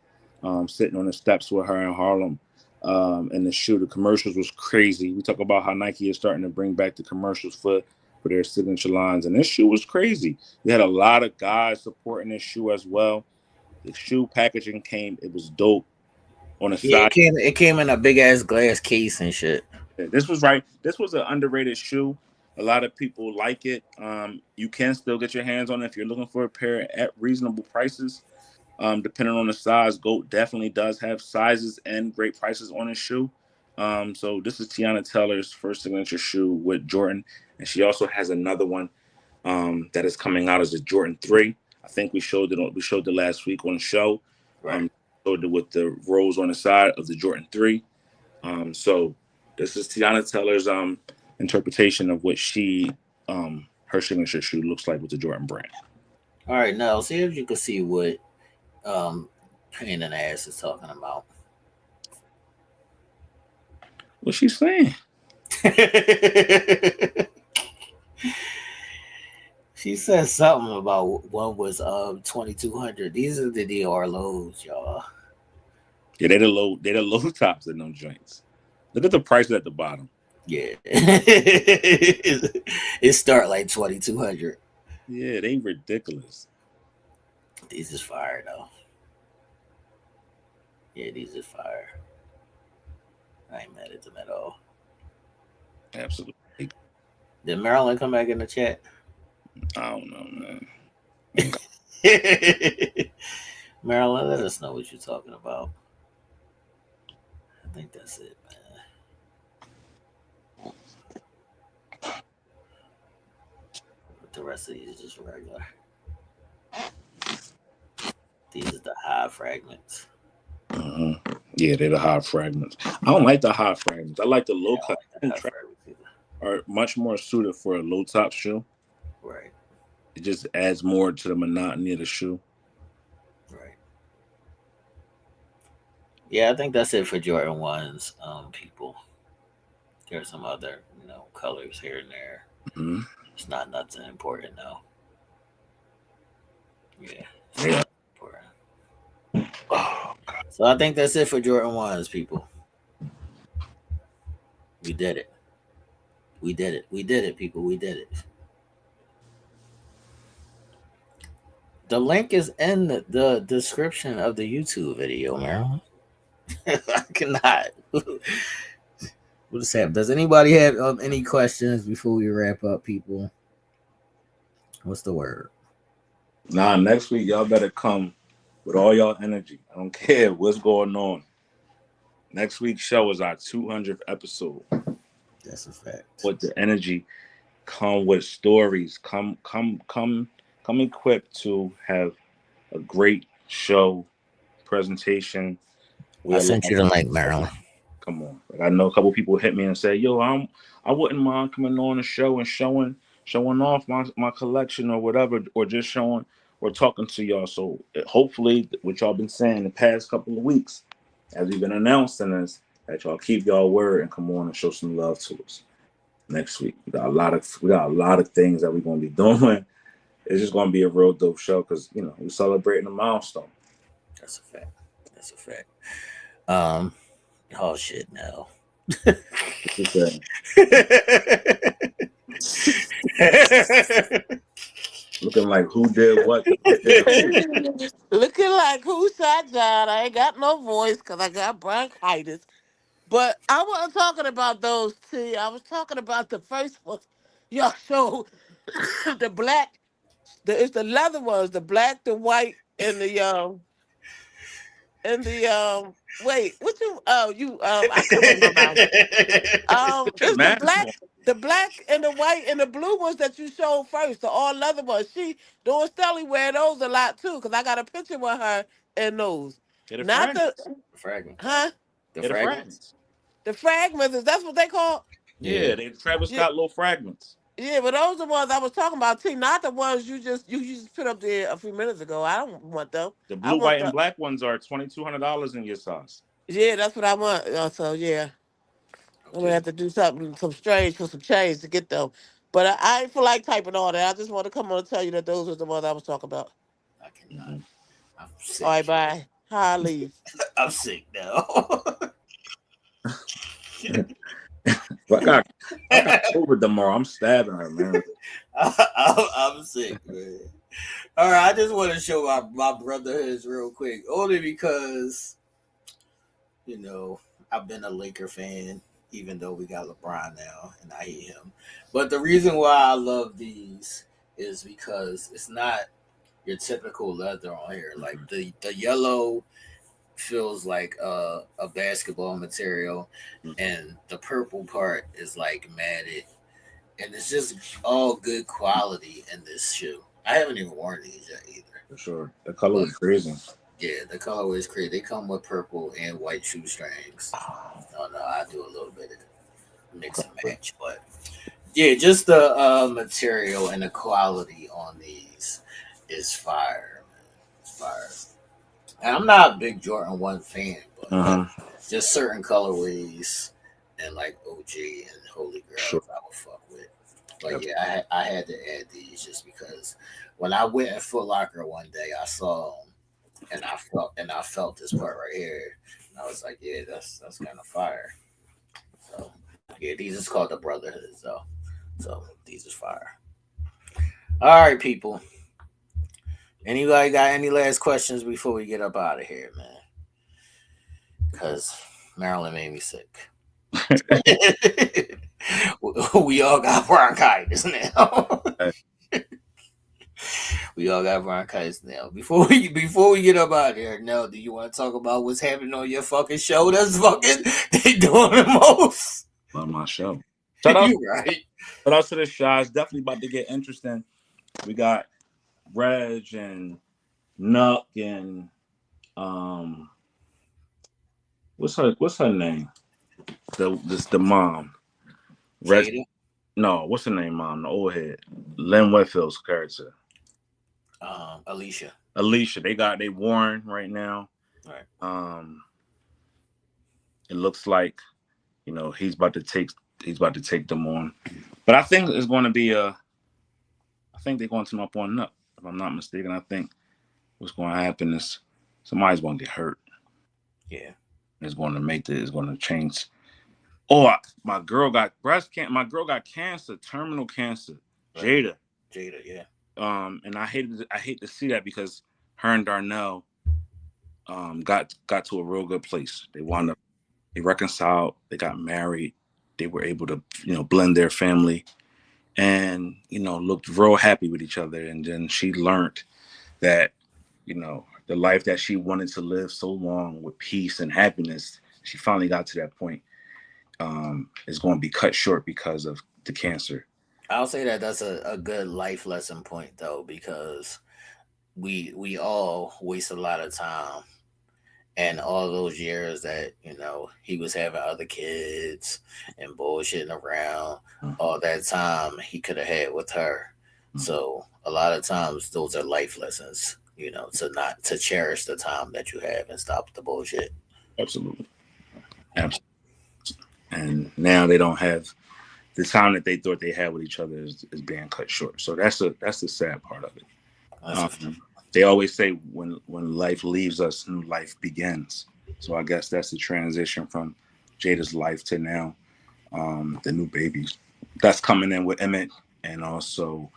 sitting on the steps with her in Harlem. And the shoe, the commercials was crazy. We talk about how Nike is starting to bring back the commercials for their signature lines, and this shoe was crazy. We had a lot of guys supporting this shoe as well. The shoe packaging came; it was dope. On the Yeah, side, it came in a big ass glass case and shit. this was right. This was an underrated shoe. A lot of people like it. You can still get your hands on it if you're looking for a pair at reasonable prices. Depending on the size, Goat definitely does have sizes and great prices on his shoe. So this is Tiana Taylor's first signature shoe with Jordan, and she also has another one that is coming out as a Jordan 3. I think we showed it. We showed it last week on the show. Right. Showed it with the rose on the side of the Jordan 3. So this is Tiana Taylor's interpretation of what her signature shoe looks like with the Jordan brand. All right, now see if you can see what pain in the ass is talking about. What's she saying? She said something about one was 2200. These are the DR lows, y'all. Yeah, they the low tops in them joints. Look at the prices at the bottom. Yeah. It start like 2200. Yeah, they ridiculous. These is fire though. Yeah, these is fire. I ain't mad at them at all. Absolutely. Did Marilyn come back in the chat? I don't know, man. Marilyn, let us know what you're talking about. I think that's it, man. But the rest of these is just regular. These are the high fragments. Yeah, they're the high fragments. I don't like the high fragments. I like the low cut. Are much more suited for a low top shoe. Right. It just adds more to the monotony of the shoe. Right. Yeah, I think that's it for Jordan 1s, people. There's some other, colors here and there. Mm-hmm. It's not nothing important though. Yeah. Important. Oh, so I think that's it for Jordan 1s, people. We did it. We did it. We did it, people. We did it. The link is in the description of the YouTube video, man. I cannot. What is happening? Does anybody have any questions before we wrap up, people? What's the word? Nah, next week y'all better come with all y'all energy. I don't care what's going on. Next week's show is our 200th episode. That's a fact. With the energy, come with stories. Come equipped to have a great show presentation. I sent you the link, Marilyn. Come on. Like, I know a couple people hit me and say, yo, I wouldn't mind coming on the show and showing off my collection or whatever, or just showing or talking to y'all. So hopefully what y'all been saying the past couple of weeks, as we've been announcing this, that y'all keep y'all word and come on and show some love to us. Next week. We got a lot of things that we're gonna be doing. It's just gonna be a real dope show because we're celebrating a milestone. That's a fact. That's a fact. Oh shit, no. Looking like who did what? Looking like who shot John. I ain't got no voice because I got bronchitis. But I wasn't talking about those two. I was talking about the first one. Y'all showed the black. It's the leather ones, the black, the white, and the wait, what you I couldn't remember my mouth. It's the black and the white and the blue ones that you showed first, the all leather ones. She doing Stelly wear those a lot too, because I got a picture with her in those. Not the fragments. Huh? The fragments. The fragments, is that's what they call? Yeah, they Travis Scott low fragments. Yeah, but those are the ones I was talking about, T. Not the ones you just put up there a few minutes ago. I don't want them. The I blue, want white, and the black ones are $2,200 in your size. yeah. That's what I want. So yeah, I'm gonna Okay, have to do something, some strange for some change to get them. But I ain't feel like typing all that. I just want to come on and tell you that those were the ones I was talking about. I cannot. Mm-hmm. I'm All right, sick. bye. How I leave. I'm sick now. But I got COVID tomorrow. I'm stabbing her, man. I'm sick, man. All right, I just want to show my brother his real quick, only because you know I've been a Laker fan, even though we got LeBron now, and I hate him. But the reason why I love these is because it's not your typical leather on here. Like Mhm. the yellow feels like a basketball material, and the purple part is like matted, and it's just all good quality in this shoe. I haven't even worn these yet either, For sure. The color but was crazy. yeah, the colorway is crazy. They come with purple and white shoestrings. No, no, I do a little bit of mix and Okay. match, but yeah, just the material and the quality on these is fire, man. It's fire. And I'm not a big Jordan 1 fan, but Uh-huh. just certain colorways and like OG and Holy Sure. Grails I would fuck with. But yeah, I had to add these just because when I went in Foot Locker one day, I saw them and I felt this part right here. And I was like, yeah, that's kind of fire. So yeah, these is called the Brotherhoods though. So these is fire. All right, people. Anybody got any last questions before we get up out of here, man? Because Maryland made me sick. We all got bronchitis now. We all got bronchitis now. Before we get up out of here, Nell, do you want to talk about what's happening on your fucking show? That's fucking they doing the most. Love my show. You right? Shout out to the show. It's definitely about to get interesting. We got Reg and Nuck and um what's her name? The mom. Reg Jada, no, what's her name, mom? The old head. Lynn Whitfield's character. Alicia. Alicia. They Warren right now. Right. It looks like, he's about to take them on. But I think it's going to be I think they're going to come up on Nuck, if I'm not mistaken. I think what's going to happen is somebody's going to get hurt. Yeah. It's going to change. Oh, my girl got breast cancer. My girl got cancer, terminal cancer. Right. Jada. Jada. Yeah. And I hate to see that because her and Darnell got to a real good place. They reconciled. They got married. They were able to blend their family, and looked real happy with each other. And then she learned that the life that she wanted to live so long with peace and happiness, she finally got to that point. Is going to be cut short because of the cancer. I'll say that that's a good life lesson point though, because we all waste a lot of time and all those years that he was having other kids and bullshitting around, all that time he could have had with her. So a lot of times those are life lessons, to cherish the time that you have and stop the bullshit. Absolutely. Absolutely. And now they don't have the time that they thought they had with each other is being cut short. So that's the sad part of it. They always say when life leaves us, new life begins. So I guess that's the transition from Jada's life to now, the new babies that's coming in with Emmett, and also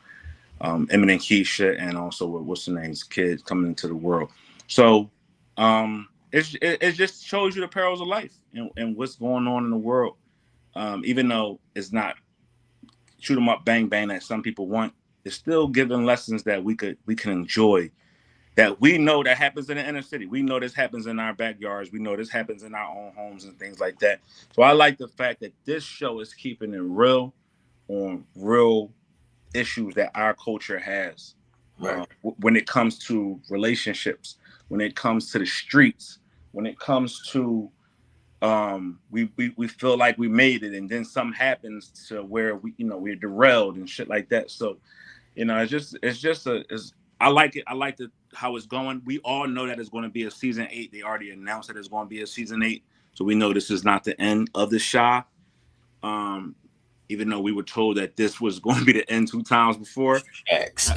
Emmett and Keisha, and also with what's the name's kids coming into the world. So it just shows you the perils of life and what's going on in the world. Even though it's not shoot 'em up, bang bang that some people want, it's still giving lessons that we can enjoy. That we know that happens in the inner city. We know this happens in our backyards. We know this happens in our own homes and things like that. So I like the fact that this show is keeping it real on real issues that our culture has. Right. When it comes to relationships, when it comes to the streets, when it comes to we feel like we made it, and then something happens to where we're derailed and shit like that. So I like it. I like how it's going. We all know that it's going to be a season 8. They already announced that it's going to be a season 8, so we know this is not the end of the Shy. Even though we were told that this was going to be the end 2 times before. X.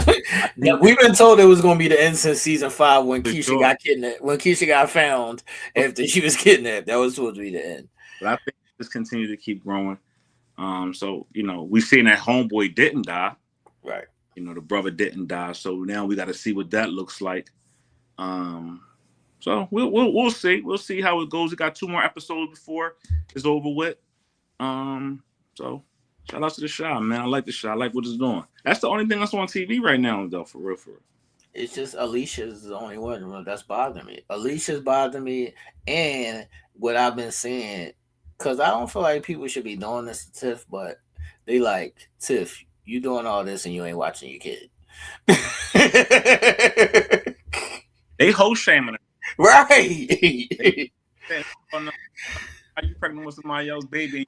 Yeah, we've been told it was going to be the end since season 5 when Keisha got kidnapped. When Keisha got found after she was kidnapped, that was supposed to be the end. But I think this continue to keep growing. So we seen that homeboy didn't die. Right. The brother didn't die. So now we got to see what that looks like. So we'll see. We'll see how it goes. We got 2 more episodes before it's over with. So. Shout out to the Shy, man. I like the Shy. I like what it's doing. That's the only thing that's on TV right now, though, for real. It's just Alicia's the only one that's bothering me. Alicia's bothering me, and what I've been saying, because I don't feel like people should be doing this to Tiff, but they like, Tiff, you doing all this and you ain't watching your kid. They hoe shaming her. Right. Are you pregnant with somebody else's baby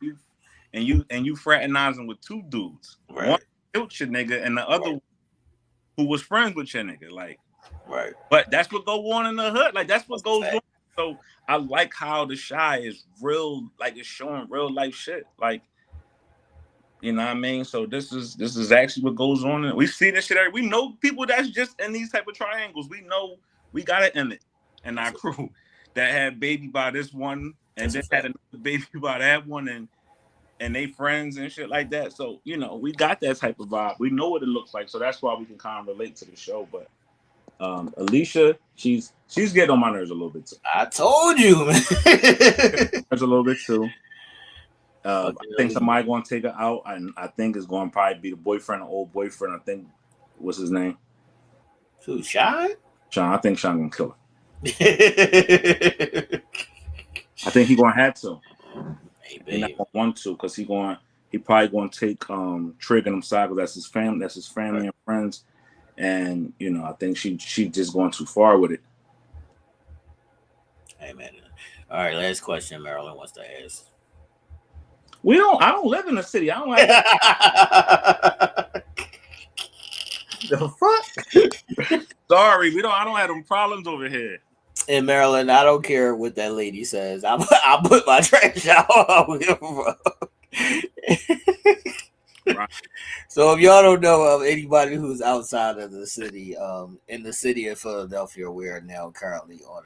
and you fraternizing with 2 dudes? Right. One killed your nigga and the other one who was friends with your nigga. Like, right. But that's what goes on in the hood. Like, that's what goes on. So I like how the Shy is real, like it's showing real life shit. Like, you know what I mean? So this is actually what goes on. We see this shit. We know people that's just in these type of triangles. We know we got it in it. And our crew that had baby by this one and then had another baby by that one and they friends and shit like that. So, we got that type of vibe. We know what it looks like. So that's why we can kind of relate to the show. But Alicia, she's getting on my nerves a little bit too. I told you, man. There's a little bit too. I think somebody going to take her out. And I think it's going to probably be the boyfriend or old boyfriend. I think, what's his name? Who, Sean? Sean. I think Sean going to kill her. I think he's going to have to. He's not going to want to because he probably going to take Trig and them side because that's his family and friends. And I think she just going too far with it. Hey man. All right, last question Marilyn wants to ask. I don't live in the city. I don't have the fuck. Sorry, I don't have them problems over here. In Maryland, I don't care what that lady says. I'll put my trash out. Right. So if y'all don't know of anybody who's outside of the city, in the city of Philadelphia, we are now currently on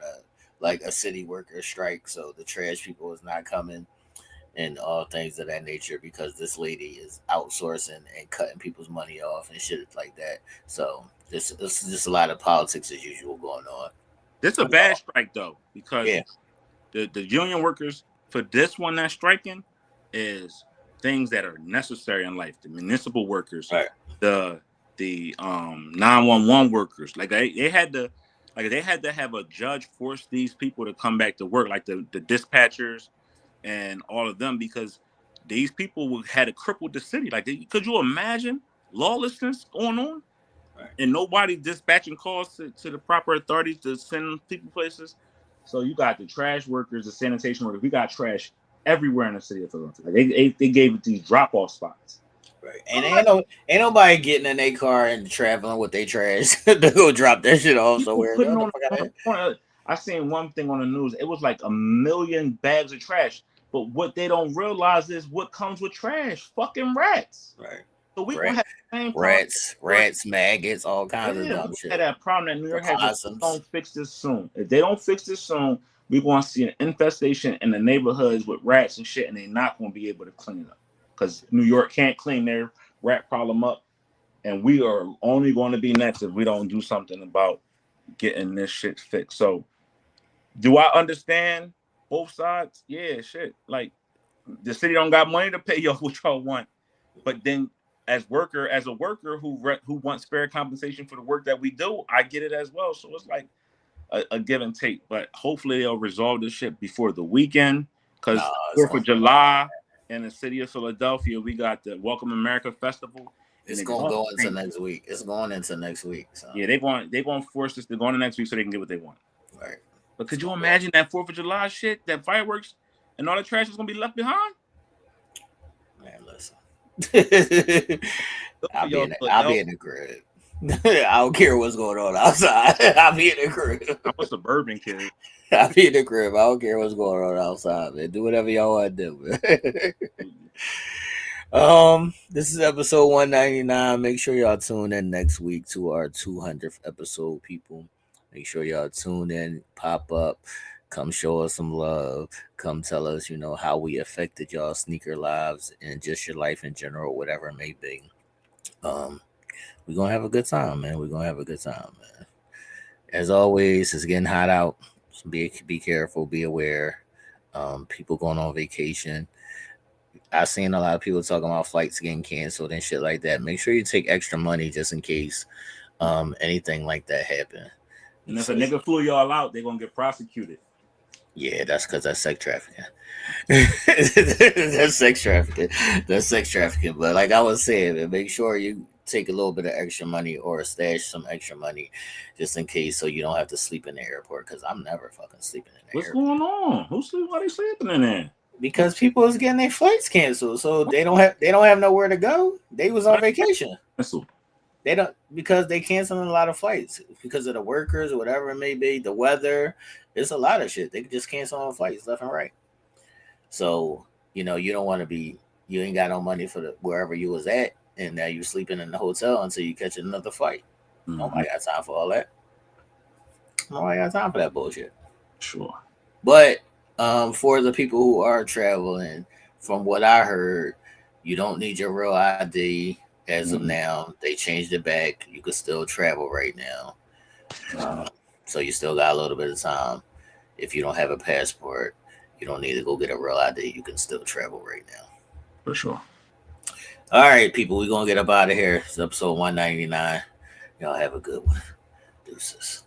a city worker strike. So the trash people is not coming and all things of that nature because this lady is outsourcing and cutting people's money off and shit like that. So this is just a lot of politics as usual going on. This is a bad strike though because the union workers for this one that's striking is things that are necessary in life. The municipal workers, right. the 911 workers, like they had to have a judge force these people to come back to work, like the dispatchers and all of them, because these people had to cripple the city. Like, could you imagine lawlessness going on and nobody dispatching calls to the proper authorities to send people places? So you got the trash workers, the sanitation workers. We got trash everywhere in the city of Philadelphia. Like they gave it these drop-off spots. Right. And ain't nobody getting in their car and traveling with their trash to go drop that shit off somewhere. I seen one thing on the news. It was like 1 million bags of trash. But what they don't realize is what comes with trash. Fucking rats. Right. So we gonna have the same rats, maggots, all kinds of dumb shit. That problem that New York has. Don't fix this soon. If they don't fix this soon, we're going to see an infestation in the neighborhoods with rats and shit, and they're not going to be able to clean it up because New York can't clean their rat problem up, and we are only going to be next if we don't do something about getting this shit fixed. So, do I understand both sides? Yeah, shit. Like, the city don't got money to pay y'all what y'all want, but then as a worker who wants fair compensation for the work that we do, I get it as well. So it's like a give and take, but hopefully they'll resolve this shit before the weekend. Because 4th of July in the city of Philadelphia, we got the Welcome America Festival. It's gonna go into next week. It's going into next week. So. Yeah, they're going to force this to go into next week so they can get what they want. Right. But could you imagine that 4th of July shit, that fireworks, and all the trash is gonna be left behind. Man, listen. Good for I'll be y'all, in but I'll be in the crib. I don't care what's going on outside. I'll be in the crib. I'm a suburban kid. I'll be in the crib. I don't care what's going on outside, man. Do whatever y'all want to do, man. This is episode 199. Make sure y'all tune in next week to our 200th episode, people. Make sure y'all tune in, pop up, come show us some love, come tell us, how we affected y'all sneaker lives and just your life in general, whatever it may be. We're gonna have a good time, man. We're gonna have a good time, man. As always, it's getting hot out. So be careful, be aware. People going on vacation. I've seen a lot of people talking about flights getting canceled and shit like that. Make sure you take extra money just in case anything like that happen. And if a nigga flew y'all out, they're gonna get prosecuted. Yeah, that's because that's sex trafficking. That's sex trafficking. That's sex trafficking. But like I was saying, man, make sure you take a little bit of extra money or stash some extra money just in case, so you don't have to sleep in the airport. Because I'm never fucking sleeping in the What's airport. going on? Why they sleeping in there? Because people is getting their flights canceled, so they don't have nowhere to go. They was on vacation. They don't, because they canceling a lot of flights because of the workers or whatever it may be, the weather. It's a lot of shit. They can just cancel on flights left and right. So you don't want to be. You ain't got no money for wherever you was at, and now you're sleeping in the hotel until you catch another flight. Mm-hmm. Nobody got time for all that. Nobody got time for that bullshit. Sure. But for the people who are traveling, from what I heard, you don't need your real ID as of now. They changed it back. You can still travel right now. So you still got a little bit of time. If you don't have a passport, you don't need to go get a real ID. You can still travel right now. For sure. All right, people, we're going to get up out of here. It's episode 199. Y'all have a good one. Deuces.